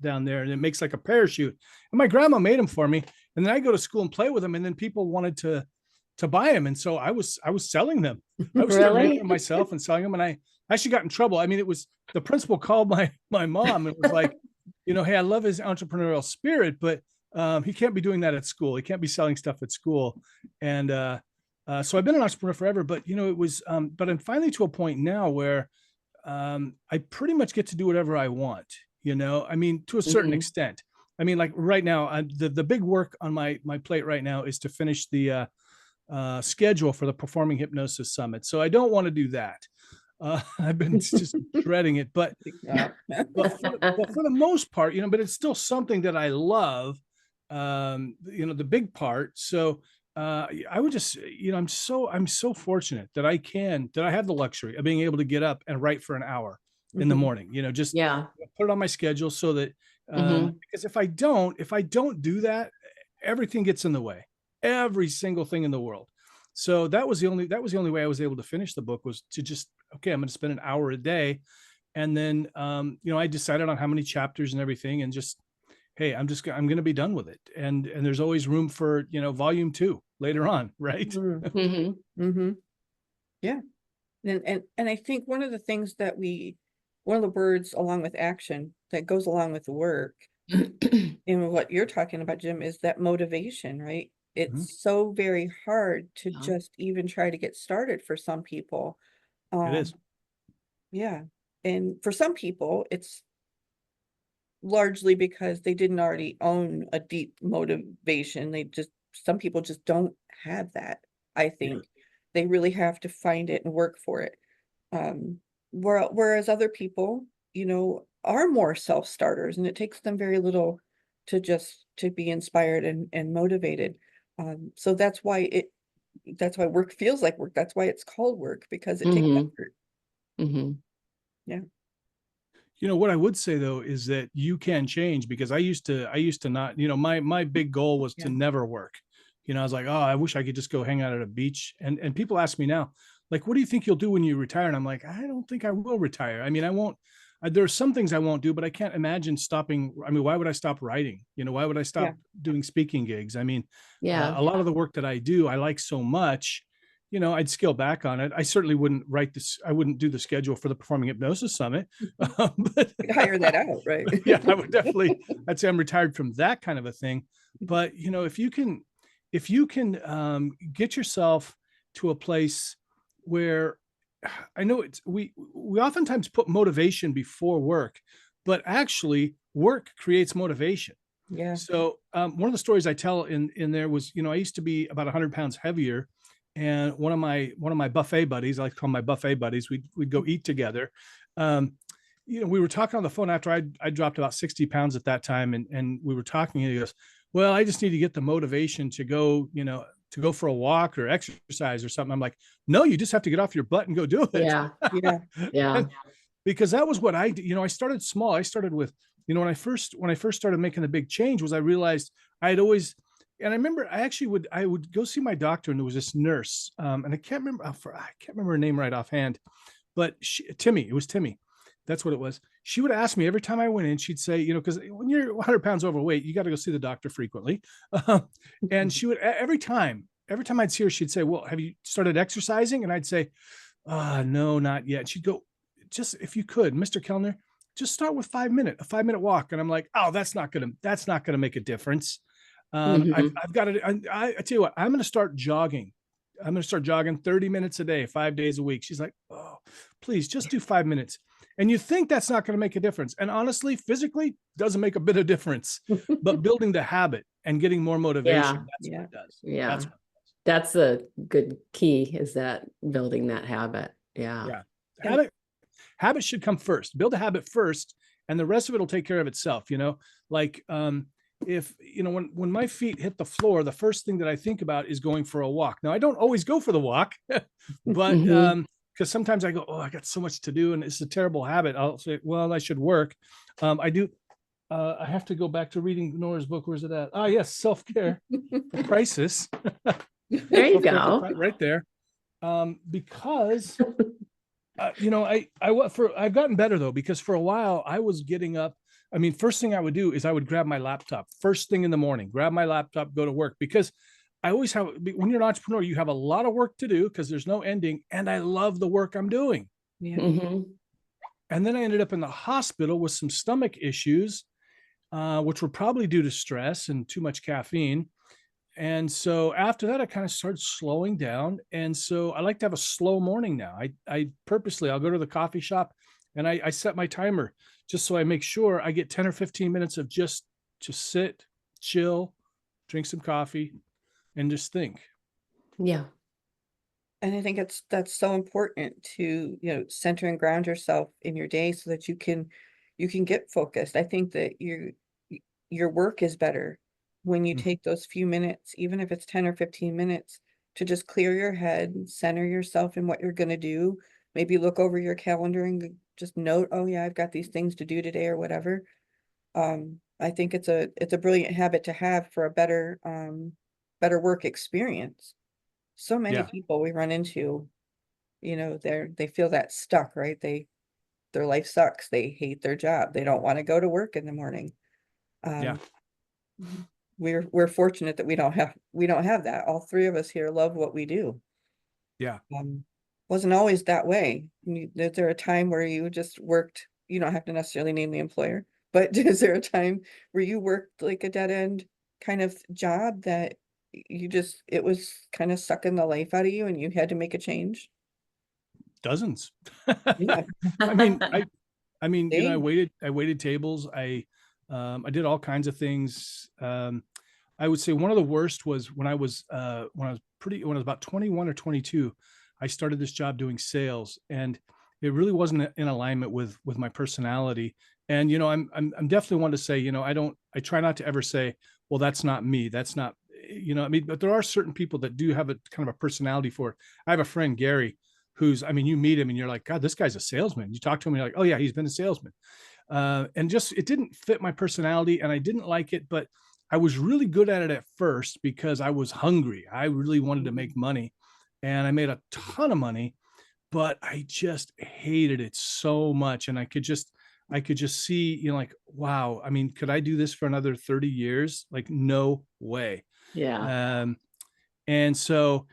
down there, and it makes like a parachute. And my grandma made them for me, and then I go to school and play with them, and then people wanted to buy them, and so I was selling them. I was still making them myself and selling them, and I actually got in trouble. I mean, it was the principal called my mom and was like, hey, I love his entrepreneurial spirit, but he can't be doing that at school. He can't be selling stuff at school. And so I've been an entrepreneur forever, but it was but I'm finally to a point now where I pretty much get to do whatever I want. I mean, to a certain Mhm. extent. I mean, like right now, the big work on my plate right now is to finish the schedule for the Performing Hypnosis Summit. So I don't want to do that. I've been just dreading it, but for the most part, but it's still something that I love. The big part. So I would just, I'm so fortunate that I have the luxury of being able to get up and write for an hour in the Mhm. morning, just Yeah. put it on my schedule so that, Mhm. because if I don't do that, everything gets in the way, every single thing in the world. So that was the only way I was able to finish the book, was to just, okay, I'm going to spend an hour a day. And then, I decided on how many chapters and everything, and just, hey, I'm going to be done with it. And there's always room for, volume 2 later on. Right. Mhm. Mhm. Mhm. Yeah. And I think one of the things that one of the words along with action that goes along with the work, and what you're talking about, Jim, is that motivation, right? Mhm. It's so very hard to Yeah. just even try to get started for some people. It is. Yeah. And for some people, it's largely because they didn't already own a deep motivation. Some people just don't have that, I Yeah. think. They really have to find it and work for it. Um, whereas other people, are more self-starters, and it takes them very little to be inspired and motivated. So that's why work feels like work. That's why it's called work, because it takes Mhm. effort. Mhm. Yeah. What I would say though is that you can change, because I used to not, my big goal was to Yeah. never work. I was like, oh, I wish I could just go hang out at a beach. And people ask me now, like, what do you think you'll do when you retire? And I'm like, I don't think I will retire. I mean, I won't. There are some things I won't do, but I can't imagine stopping. I mean, why would I stop writing? Why would I Yeah. stop doing speaking gigs? I mean, Yeah. a lot of the work that I do, I like so much. I'd scale back on it. I certainly wouldn't write this. I wouldn't do the schedule for the Performing Hypnosis Summit. But You'd hire that out, right? yeah, I would definitely, I'd say I'm retired from that kind of a thing. But if you can get yourself to a place where, I know we oftentimes put motivation before work, but actually work creates motivation. Yeah. So one of the stories I tell in there was, I used to be about 100 pounds heavier, and one of my buffet buddies, I like to call my buffet buddies, we'd go eat together. Um, we were talking on the phone after I dropped about 60 pounds at that time, and we were talking, and he goes, well, I just need to get the motivation to go, to go for a walk or exercise or something. I'm like, no, you just have to get off your butt and go do it. Yeah. Yeah. Yeah. And because that was what I did. I started small. I started with, when I first started making the big change, was I realized I had always, and I remember I would go see my doctor, and there was this nurse, and I can't remember her name right offhand, but Timmy, it was Timmy. That's what it was. She would ask me every time I went in, she'd say, because when you're 100 pounds overweight, you got to go see the doctor frequently. And she would, every time I'd see her, she'd say, well, have you started exercising? And I'd say, no, not yet. She'd go, just, if you could, Mr. Kellner, just start with a 5-minute walk. And I'm like, oh, that's not gonna make a difference. I've, Mhm. I've got to, I tell you what, I'm going to start jogging. I'm going to start jogging 30 minutes a day, 5 days a week. She's like, oh, please just do 5 minutes. And you think that's not going to make a difference. And honestly, physically doesn't make a bit of difference, but building the habit and getting more motivation, Yeah. that's what Yeah. it does. Yeah. That's what That's a good key, is that building that habit. Yeah. Yeah. And Habit should come first. Build a habit first, and the rest of it will take care of itself. Like, if when my feet hit the floor, the first thing that I think about is going for a walk. Now, I don't always go for the walk, but Mhm. because sometimes I go, oh, I got so much to do, and it's a terrible habit. I'll say, well, I should work. I do. I have to go back to reading Nora's book. Where's it at? Ah, yes, self-care for crisis. There you Self-care go. right there. Because I've gotten better though, because for a while I was getting up. I mean, first thing I would do is I would grab my laptop first thing in the morning, grab my laptop, go to work, because I always have, when you're an entrepreneur, you have a lot of work to do because there's no ending. And I love the work I'm doing. yeah. Mhm. And then I ended up in the hospital with some stomach issues, which were probably due to stress and too much caffeine. And so after that, I kind of started slowing down. And so I like to have a slow morning now. I purposely, I'll go to the coffee shop, and I set my timer just so I make sure I get 10 or 15 minutes of just sit, chill, drink some coffee, and just think. Yeah. And I think that's so important to, center and ground yourself in your day so that you can get focused. I think that your work is better when you Mm. take those few minutes, even if it's 10 or 15 minutes, to just clear your head, center yourself in what you're going to do. Maybe look over your calendar and just note, oh yeah, I've got these things to do today or whatever. I think it's a brilliant habit to have for a better work experience. So many Yeah. people we run into, they feel that stuck, right? Their life sucks. They hate their job. They don't want to go to work in the morning. Yeah. We're fortunate that we don't have that. All three of us here love what we do. Yeah. Wasn't always that way. Is there a time where you just worked, you don't have to necessarily name the employer, but is there a time where you worked like a dead end kind of job that it was kind of sucking the life out of you and you had to make a change? Dozens. Yeah. I mean, I mean, you know, Same. I waited tables. I did all kinds of things. I would say one of the worst was when I was when I was about 21 or 22, I started this job doing sales, and it really wasn't in alignment with my personality. And you know, I'm definitely one to say, you know, I try not to ever say, well, that's not me. That's not, you know, I mean, but there are certain people that do have a kind of a personality for it. I have a friend, Gary, who's, I mean, you meet him and you're like, God, this guy's a salesman. You talk to him and you're like, oh yeah, he's been a salesman. And just, it didn't fit my personality and I didn't like it, but I was really good at it at first because I was hungry. I really wanted to make money and I made a ton of money, but I just hated it so much. And I could just see, you know, like, wow, I mean, could I do this for another 30 years? Like, no way. Yeah. And so,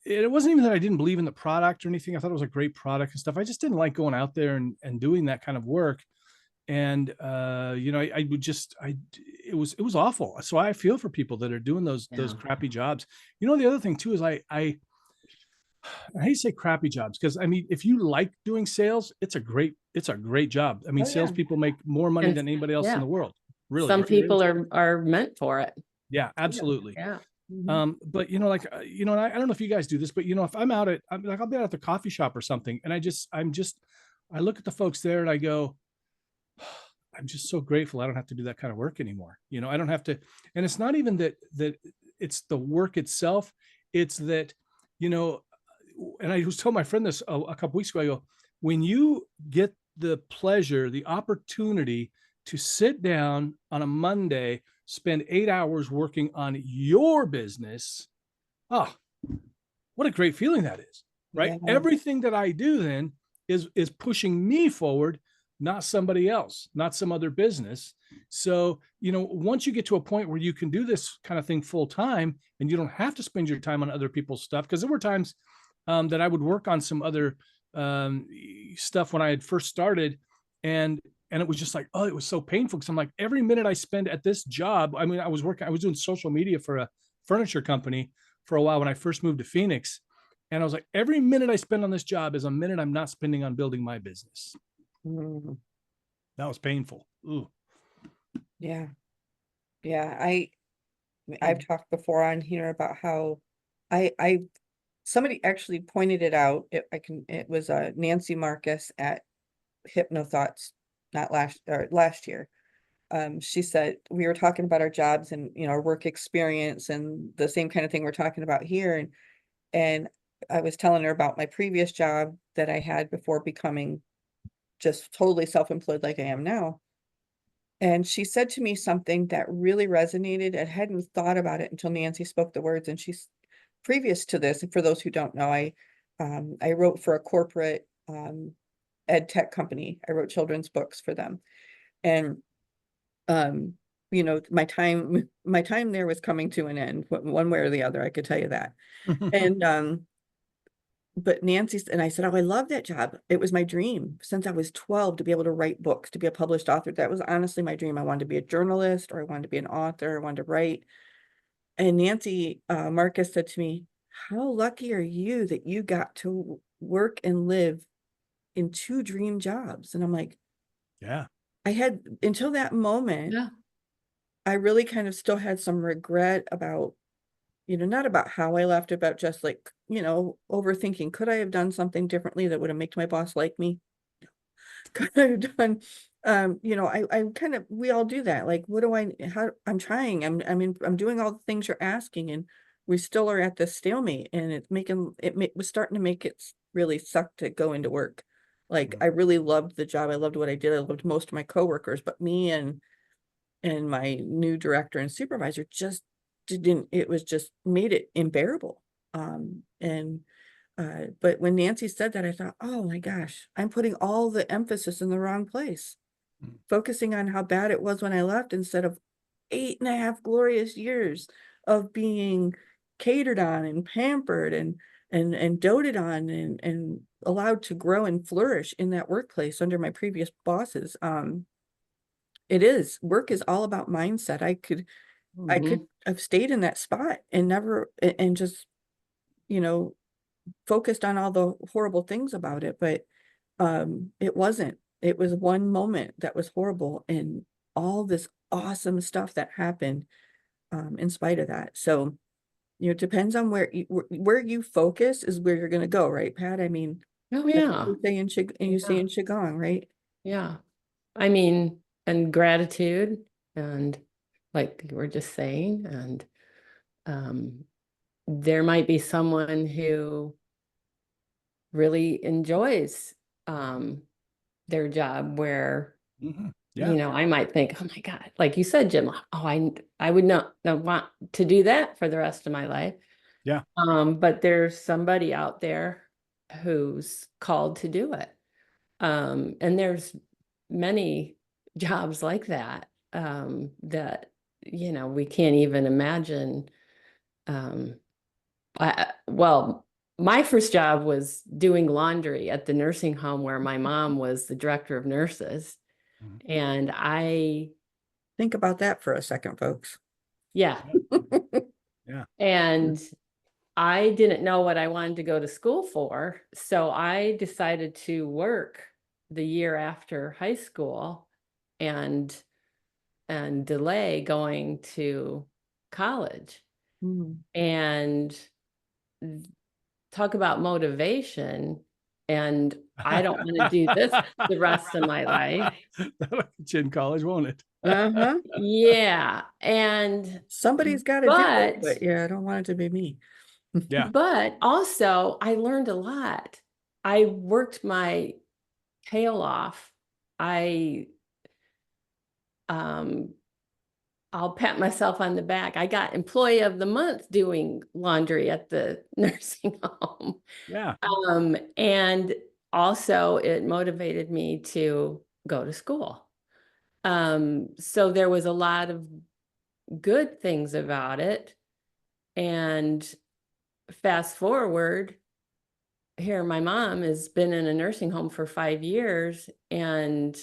it wasn't even that I didn't believe in the product or anything. I thought it was a great product and stuff. I just didn't like going out there and doing that kind of work. And, you know, I would just, it was awful. So I feel for people that are doing those Yeah. crappy jobs. You know, the other thing too, is I hate to say crappy jobs, because I mean, if you like doing sales, it's a great job. I mean, Oh, yeah. salespeople make more money And than anybody else in yeah, the world. Really. some If you're people into it. are meant for it. Yeah, absolutely. Yeah. But you know, like, you know, and I don't know if you guys do this, but you know, if I'm like, I'll be out at the coffee shop or something, and I look at the folks there and I go, I'm just so grateful I don't have to do that kind of work anymore. You know, I don't have to, and it's not even that it's the work itself. It's that, you know, and I was telling my friend this a couple weeks ago. I go, when you get the pleasure, the opportunity to sit down on a Monday, spend 8 hours working on your business, oh, what a great feeling that is, right? Yeah. Everything that I do then is pushing me forward, not somebody else, not some other business. So, you know, once you get to a point where you can do this kind of thing full time and you don't have to spend your time on other people's stuff, because there were times that I would work on some other stuff when I had first started, and it was just like, oh, it was so painful, because I'm like, every minute I spend at this job, I mean, I was doing social media for a furniture company for a while when I first moved to Phoenix, and I was like, every minute I spend on this job is a minute I'm not spending on building my business. Mm, That was painful. Ooh. yeah. Yeah. I've talked before on here about how I somebody actually pointed it out. It was Nancy Marcus at Hypnothoughts, not last year. She said we were talking about our jobs and our work experience and the same kind of thing we're talking about here. And I was telling her about my previous job that I had before becoming just totally self-employed like I am now. And she said to me something that really resonated. I hadn't thought about it until Nancy spoke the words. And she's previous to this, and for those who don't know, I wrote for a corporate ed tech company. I wrote children's books for them. And my time there was coming to an end, one way or the other, I could tell you that. And but and I said, oh, I love that job. It was my dream since I was 12 to be able to write books, to be a published author. That was honestly my dream. I wanted to be a journalist, or I wanted to be an author, I wanted to write. And Nancy Marcus said to me, how lucky are you that you got to work and live in two dream jobs? And I'm like, Yeah. I had, until that moment, Yeah. I really kind of still had some regret about, not about how I left, about just like, overthinking. Could I have done something differently that would have made my boss like me? Could I have done You know, I'm kind of, we all do that. Like, what do I'm trying, I'm doing all the things you're asking, and we still are at this stalemate, and it was starting to make it really suck to go into work. Like, I really loved the job. I loved what I did. I loved most of my coworkers, but me and my new director and supervisor just didn't, it was just made it unbearable. But when Nancy said that, I thought, oh my gosh, I'm putting all the emphasis in the wrong place, focusing on how bad it was when I left instead of 8.5 glorious years of being catered on and pampered and doted on and allowed to grow and flourish in that workplace under my previous bosses. Work is all about mindset. I could Mhm. have stayed in that spot and never and just, you know, focused on all the horrible things about it, but it wasn't. It was one moment that was horrible, and all this awesome stuff that happened in spite of that. So, you know, it depends on where you focus is where you're going to go, right, Pat? I mean, Oh, that's what yeah. you say in you say Yeah. in Qigong, right? Yeah. I mean, and gratitude, and like you were just saying, and um, there might be someone who really enjoys their job where, Yeah. I might think, oh my God, like you said, Jim, oh, I would not want to do that for the rest of my life. Yeah. But there's somebody out there who's called to do it. And there's many jobs like that, that, we can't even imagine. Um, well, my first job was doing laundry at the nursing home where my mom was the director of nurses. Mhm. And Think about that for a second, folks. yeah. Yeah. And I didn't know what I wanted to go to school for. So I decided to work the year after high school and delay going to college. Mhm. And talk about motivation. And I don't want to do this the rest of my life. That'll get you in college, won't it? Uh-huh. Yeah. And Somebody's got to do it, but yeah, I don't want it to be me. Yeah. but also I learned a lot. I worked my tail off. I um I'll pat myself on the back. I got employee of the month doing laundry at the nursing home. Yeah. And also it motivated me to go to school. So there was a lot of good things about it. And fast forward, here my mom has been in a nursing home for 5 years, and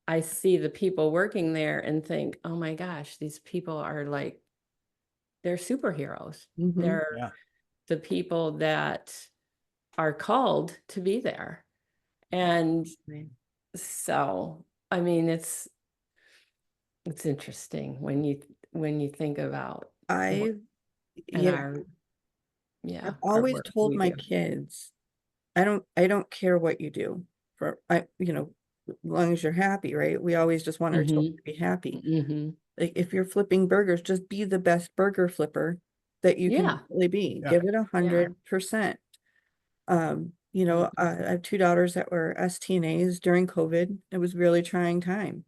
I see the people working there and think, oh my gosh, these people are like, they're superheroes. Mhm. They're Yeah. the people that are called to be there. And so, I mean, it's interesting when you think about I, and yeah, I've our always work told we my do. kids, I don't care what you do as long as you're happy, right? We always just want our children Mhm. to be happy. Mhm. Like, if you're flipping burgers, just be the best burger flipper that you can Yeah. really be. Yeah. Give it Yeah. 100%. Mhm. I have 2 daughters that were STNAs during COVID. It was really trying time.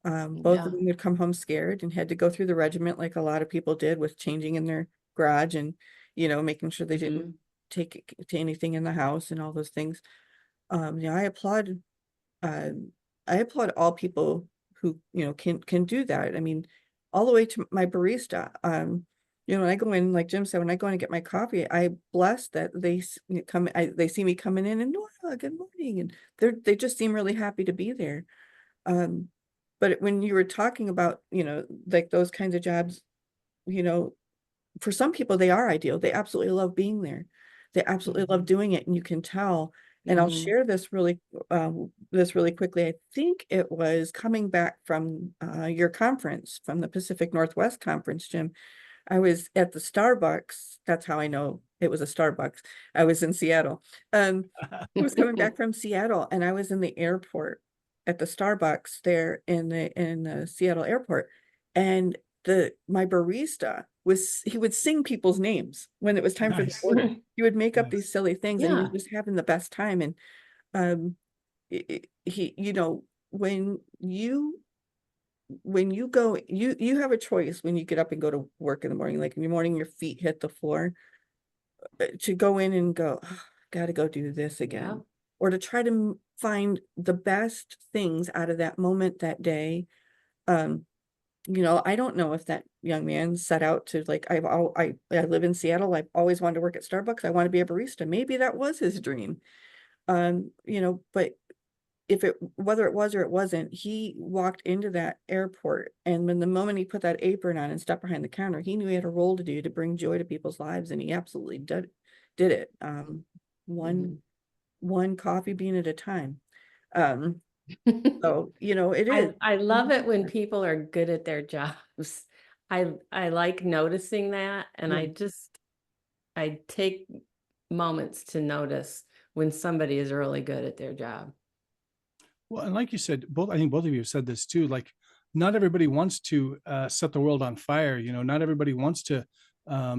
Both of Yeah. them would come home scared and had to go through the regiment like a lot of people did, with changing in their garage and, making sure they didn't Mhm. take it to anything in the house and all those things. Yeah, uh, I applaud all people who, can do that. I mean, all the way to my barista. When I go in, like Jim said, when I go in and get my coffee, I bless that they see me coming in and, Nora, good morning. And they just seem really happy to be there. Um, but when you were talking about, like those kinds of jobs, you know, for some people, they are ideal. They absolutely love being there. They absolutely love doing it, and you can tell. And I'll Mhm. share this really quickly. I think it was coming back from your conference, from the Pacific Northwest conference, Jim. I was at the Starbucks. That's how I know it was a Starbucks. I was in Seattle. I was coming back from Seattle, and I was in the airport, at the Starbucks there in the Seattle airport, and my barista he would sing people's names when it was time for the Nice. order. He would make up Nice. these silly things, and he was Yeah. just having the best time. And he, when you go, you have a choice when you get up and go to work in the morning, like in the morning, your feet hit the floor, to go in and go, oh, gotta go do this again, Yeah. or to try to find the best things out of that moment, that day. I don't know if that young man set out to, like, I live in Seattle. I've always wanted to work at Starbucks. I want to be a barista. Maybe that was his dream. But whether it was or it wasn't, he walked into that airport, and the moment he put that apron on and stepped behind the counter, he knew he had a role to do to bring joy to people's lives, and he absolutely did it. One coffee bean at a time. So, it is. I love it when people are good at their jobs. I like noticing that, and Yeah. I take moments to notice when somebody is really good at their job. Well, and like you said, I think both of you have said this too, like not everybody wants to set the world on fire. Not everybody wants to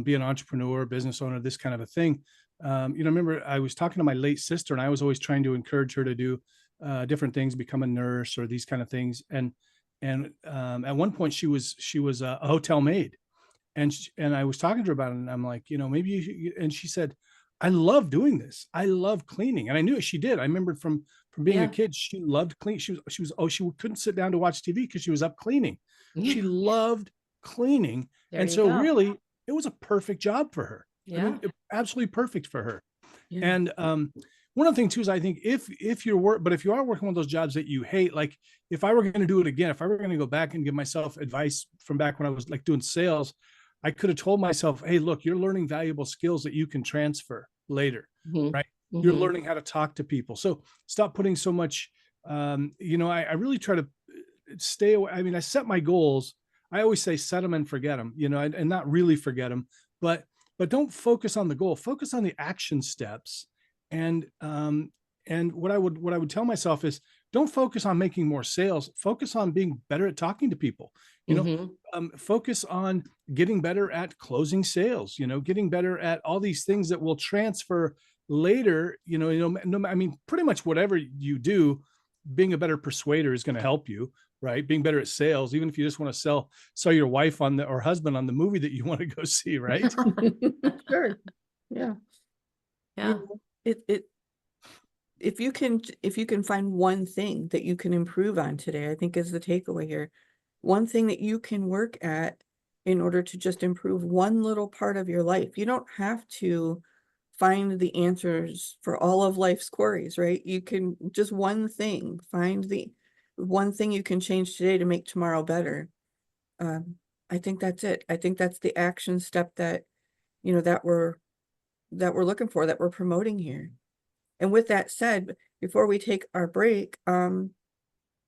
be an entrepreneur, business owner, this kind of a thing. Remember I was talking to my late sister, and I was always trying to encourage her to do different things, become a nurse or these kind of things. And at one point she was a hotel maid, and I was talking to her about it, and I'm like, maybe you should, and she said, I love doing this. I love cleaning. And I knew she did. I remembered from being a kid, she loved clean. She couldn't sit down to watch TV because she was up cleaning. She loved cleaning. And so really it was a perfect job for her. Yeah. I mean, absolutely perfect for her. Yeah. And one of the things too is I think if you are working one of those jobs that you hate, like if I were going to do it again, if I were going to go back and give myself advice from back when I was like doing sales, I could have told myself, hey, look, you're learning valuable skills that you can transfer later, right? You're learning how to talk to people. So stop putting so much, I really try to stay away. I mean, I set my goals. I always say set them and forget them, and not really forget them, but don't focus on the goal, focus on the action steps. And what I would tell myself is don't focus on making more sales, focus on being better at talking to people, focus on getting better at closing sales, getting better at all these things that will transfer later, I mean, pretty much whatever you do, being a better persuader is going to help you, right? Being better at sales, even if you just want to sell your wife or husband on the movie that you want to go see, right? Sure. Yeah. Yeah. If you can find one thing that you can improve on today, I think is the takeaway here. One thing that you can work at in order to just improve one little part of your life. You don't have to find the answers for all of life's queries, right? You can just find the one thing you can change today to make tomorrow better. I think that's it. I think that's the action step that we're looking for, that we're promoting here. And with that said, before we take our break, the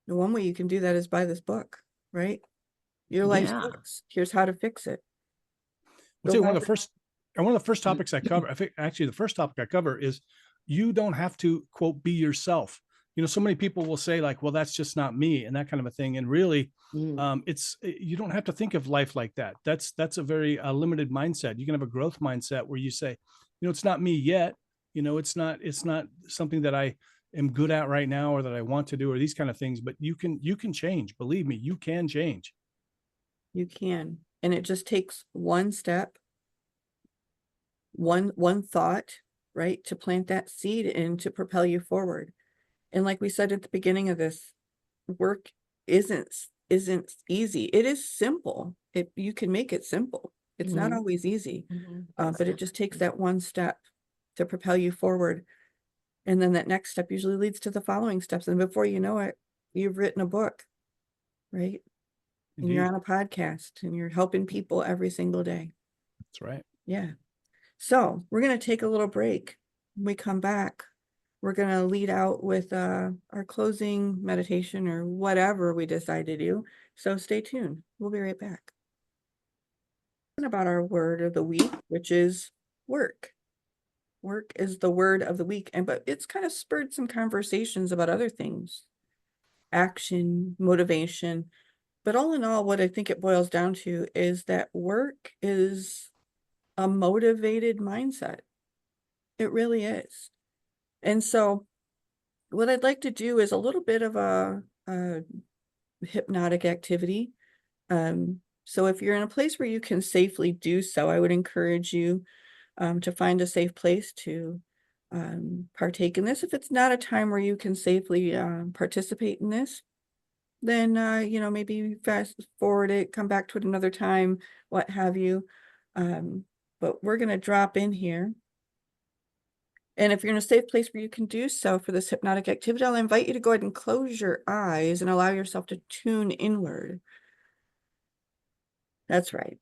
one way you can do that is buy this book, right? Your Life's Books. Here's how to fix it. One of the first topics I cover, I think actually the first topic I cover is you don't have to, quote, be yourself. So many people will say like, well, that's just not me, and that kind of a thing. And really, you don't have to think of life like that. That's a very limited mindset. You can have a growth mindset where you say, it's not me yet. It's not something that I am good at right now or that I want to do or these kind of things, but you can change. Believe me, you can change. You can. And it just takes one step, one thought, right, to plant that seed and to propel you forward. And like we said at the beginning of this, work isn't easy. It is simple. You can make it simple. It's not always easy, but it just takes that one step to propel you forward. And then that next step usually leads to the following steps. And before you know it, you've written a book, right? And you're on a podcast and you're helping people every single day. That's right. Yeah. So we're going to take a little break. When we come back, we're going to lead out with our closing meditation or whatever we decide to do. So stay tuned. We'll be right back. About our word of the week, which is work. Work is the word of the week, but it's kind of spurred some conversations about other things. action, motivation. But all in all, what I think it boils down to is that work is a motivated mindset. It really is. And so what I'd like to do is a little bit of a hypnotic activity. So if you're in a place where you can safely do so, I would encourage you to find a safe place to partake in this. If it's not a time where you can safely participate in this, then, you know, maybe fast forward it, come back to it another time, what have you. But we're going to drop in here. And if you're in a safe place where you can do so for this hypnotic activity, I'll invite you to go ahead and close your eyes and allow yourself to tune inward. That's right.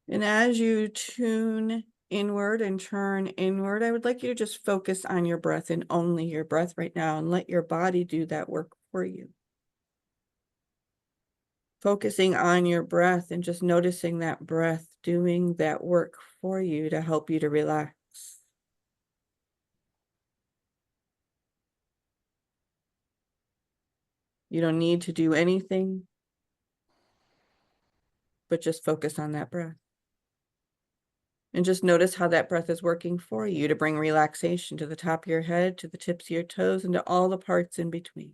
And as you tune inward and turn inward, I would like you to just focus on your breath and only your breath right now, and let your body do that work for you. Focusing on your breath and just noticing that breath doing that work for you to help you to relax. You don't need to do anything, but just focus on that breath. And just notice how that breath is working for you to bring relaxation to the top of your head, to the tips of your toes, and to all the parts in between.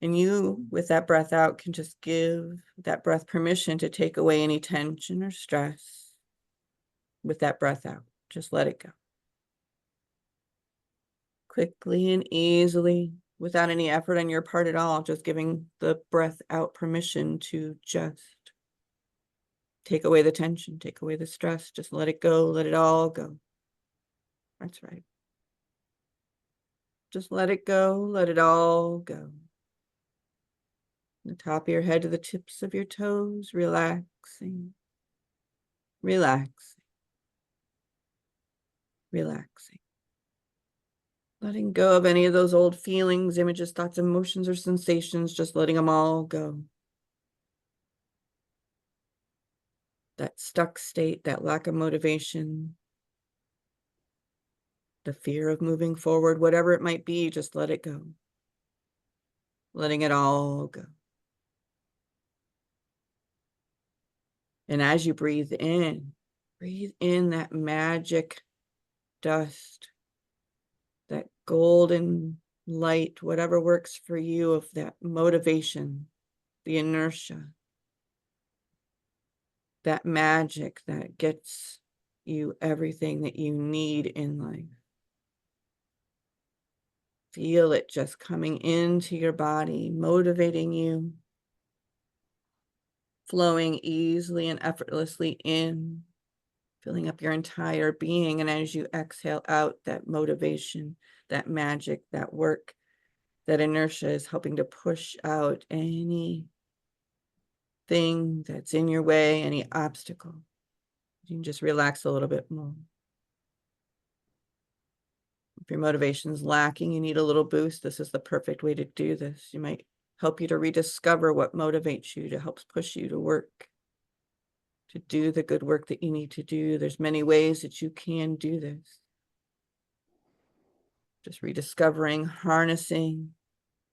And you, with that breath out, can just give that breath permission to take away any tension or stress. With that breath out, just let it go. Quickly and easily, without any effort on your part at all, just giving the breath out permission to just take away the tension, take away the stress, just let it go, let it all go. That's right. Just let it go, let it all go. The top of your head to the tips of your toes, relaxing, relaxing, relaxing. Letting go of any of those old feelings, images, thoughts, emotions, or sensations, just letting them all go. That stuck state, that lack of motivation, the fear of moving forward, whatever it might be, just let it go. Letting it all go. And as you breathe in that magic dust, that golden light, whatever works for you, of that motivation, the inertia, that magic that gets you everything that you need in life. Feel it just coming into your body, motivating you, flowing easily and effortlessly in, filling up your entire being. And as you exhale out, that motivation, that magic, that work, that inertia is helping to push out anything that's in your way, any obstacle. You can just relax a little bit more. If your motivation is lacking, you need a little boost, this is the perfect way to do this. You might help you to rediscover what motivates you, to help push you to work, to do the good work that you need to do. There's many ways that you can do this. Just rediscovering, harnessing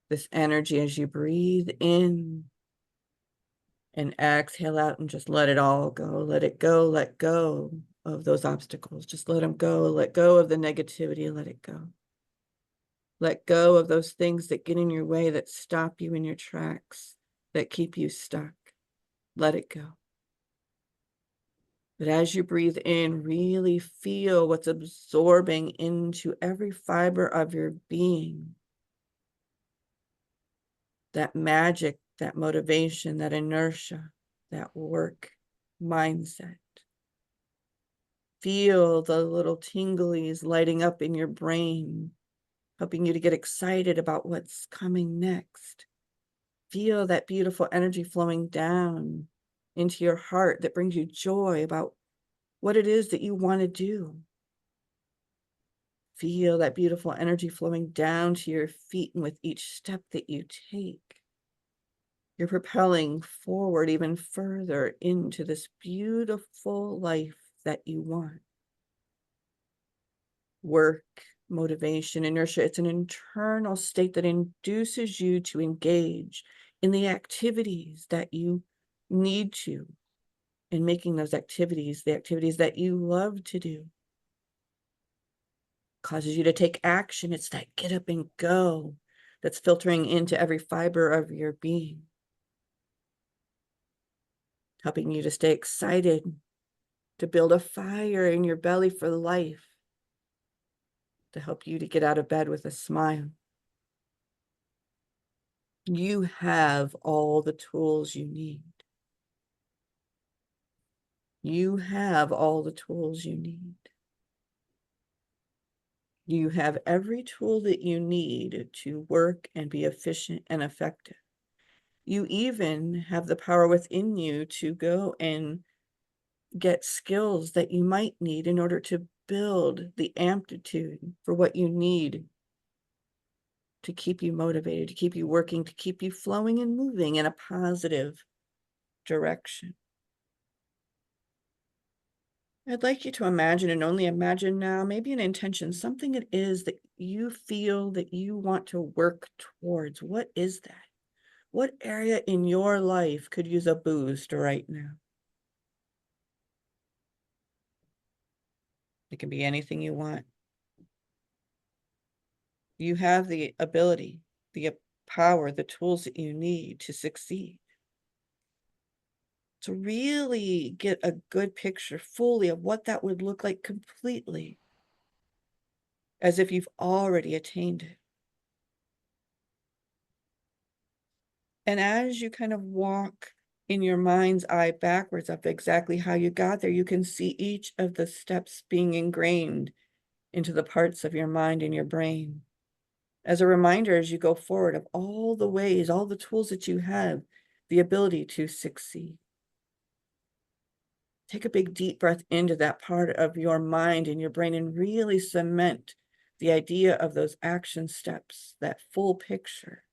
this energy as you breathe in and exhale out, and just let it all go. Let it go. Let go of those obstacles. Just let them go. Let go of the negativity. Let it go. Let go of those things that get in your way, that stop you in your tracks, that keep you stuck. Let it go. But as you breathe in, really feel what's absorbing into every fiber of your being. That magic, that motivation, that inertia, that work mindset. Feel the little tinglies lighting up in your brain, helping you to get excited about what's coming next. Feel that beautiful energy flowing down into your heart that brings you joy about what it is that you want to do. Feel that beautiful energy flowing down to your feet, and with each step that you take, you're propelling forward even further into this beautiful life that you want. work, motivation, inertia. It's an internal state that induces you to engage in the activities that you need to, and making those activities the activities that you love to do. Causes you to take action. It's that get up and go that's filtering into every fiber of your being, helping you to stay excited, to build a fire in your belly for life, to help you to get out of bed with a smile. You have all the tools you need. You have all the tools you need. You have every tool that you need to work and be efficient and effective. You even have the power within you to go and get skills that you might need in order to build the amplitude for what you need to keep you motivated, to keep you working, to keep you flowing and moving in a positive direction. I'd like you to imagine, and only imagine now, maybe an intention, something it is that you feel that you want to work towards. What is that? What area in your life could use a boost right now? It can be anything you want. You have the ability, the power, the tools that you need to succeed. To really get a good picture fully of what that would look like completely, as if you've already attained it. And as you kind of walk in your mind's eye backwards of exactly how you got there, you can see each of the steps being ingrained into the parts of your mind and your brain. As a reminder, as you go forward, of all the ways, all the tools that you have, the ability to succeed. Take a big deep breath into that part of your mind and your brain and really cement the idea of those action steps, that full picture.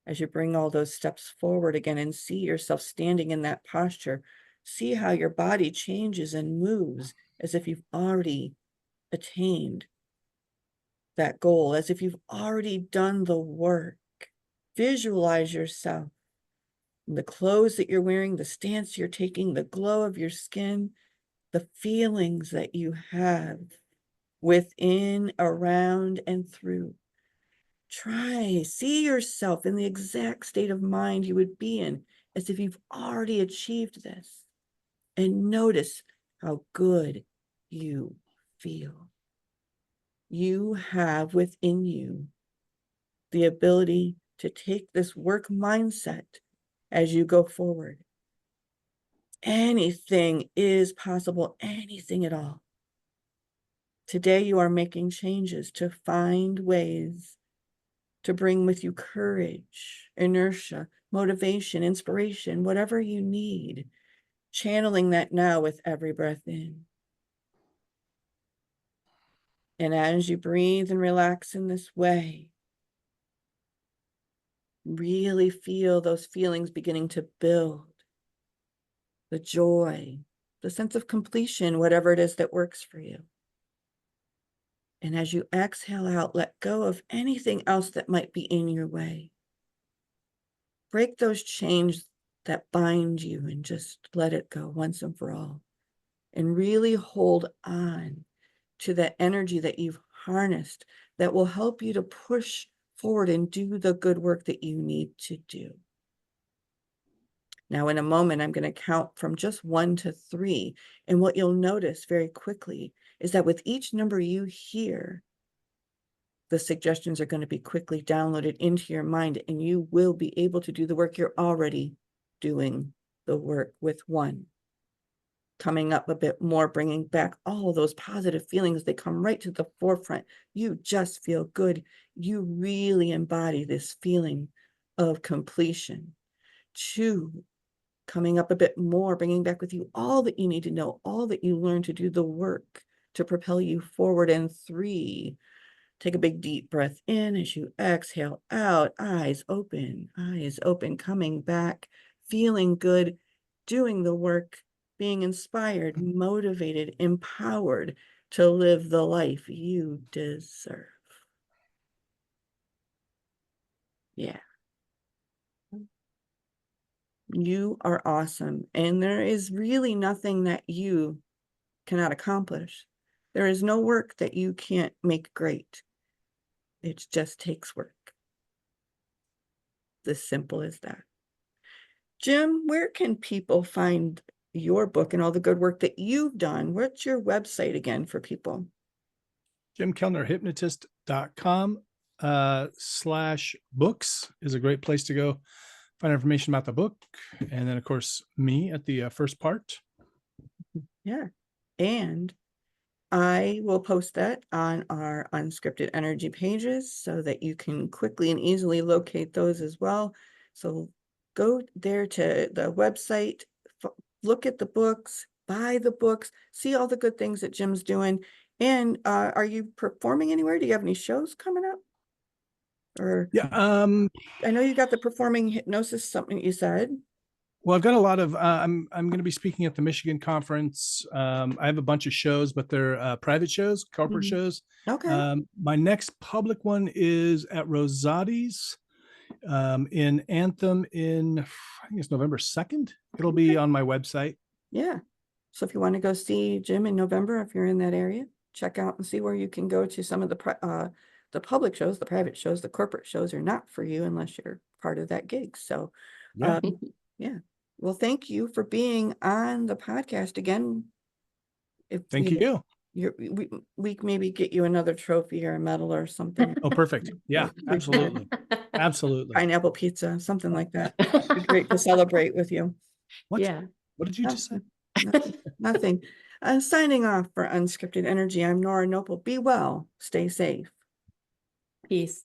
As you bring all those steps forward again and see yourself standing in that posture, see how your body changes and moves as if you've already attained that goal, as if you've already done the work. Visualize yourself, the clothes that you're wearing, the stance you're taking, the glow of your skin, the feelings that you have within, around, and through. See yourself in the exact state of mind you would be in, as if you've already achieved this, and notice how good you feel. You have within you the ability to take this work mindset as you go forward. Anything is possible, anything at all. Today, you are making changes to find ways to bring with you courage, inertia, motivation, inspiration, whatever you need, channeling that now with every breath in. And as you breathe and relax in this way, really feel those feelings beginning to build. The joy, the sense of completion, whatever it is that works for you. And as you exhale out, let go of anything else that might be in your way. Break those chains that bind you and just let it go once and for all. And really hold on to that energy that you've harnessed that will help you to push forward and do the good work that you need to do. Now, in a moment, I'm going to count from just 1 to 3. And what you'll notice very quickly is that with each number you hear, the suggestions are going to be quickly downloaded into your mind, and you will be able to do the work. You're already doing the work with 1. Coming up a bit more, bringing back all those positive feelings. They come right to the forefront. You just feel good. You really embody this feeling of completion. 2, coming up a bit more, bringing back with you all that you need to know, all that you learn to do the work to propel you forward. And 3, take a big deep breath in as you exhale out, eyes open, coming back, feeling good, doing the work, being inspired, motivated, empowered to live the life you deserve. Yeah. You are awesome. And there is really nothing that you cannot accomplish. There is no work that you can't make great. It just takes work. It's as simple as that. Jim, where can people find your book and all the good work that you've done? What's your website again for people? JimKellnerHypnotist.com /books is a great place to go find information about the book. And then, of course, me at the first part. Yeah. And I will post that on our Unscripted Energy pages so that you can quickly and easily locate those as well. So go there to the website, look at the books, buy the books, see all the good things that Jim's doing. And are you performing anywhere? Do you have any shows coming up? Or Yeah. I know you got the performing hypnosis, something you said. Well, I've got a lot of, I'm going to be speaking at the Michigan conference. I have a bunch of shows, but they're private shows, corporate shows. Okay. My next public one is at Rosati's in Anthem in, I think it's November 2nd. It'll be on my website. Yeah. So if you want to go see Jim in November, if you're in that area, check out and see where you can go to some of the public shows. The private shows, the corporate shows are not for you unless you're part of that gig. So Yeah. yeah. Well, thank you for being on the podcast again. If Thank you. we maybe get you another trophy or a medal or something. Oh, perfect. Yeah, absolutely. Absolutely. Pineapple pizza, something like that. It'd be great to celebrate with you. What? Yeah. What did you just say? Nothing. Signing off for Unscripted Energy. I'm Nora Noble. Be well. Stay safe. Peace.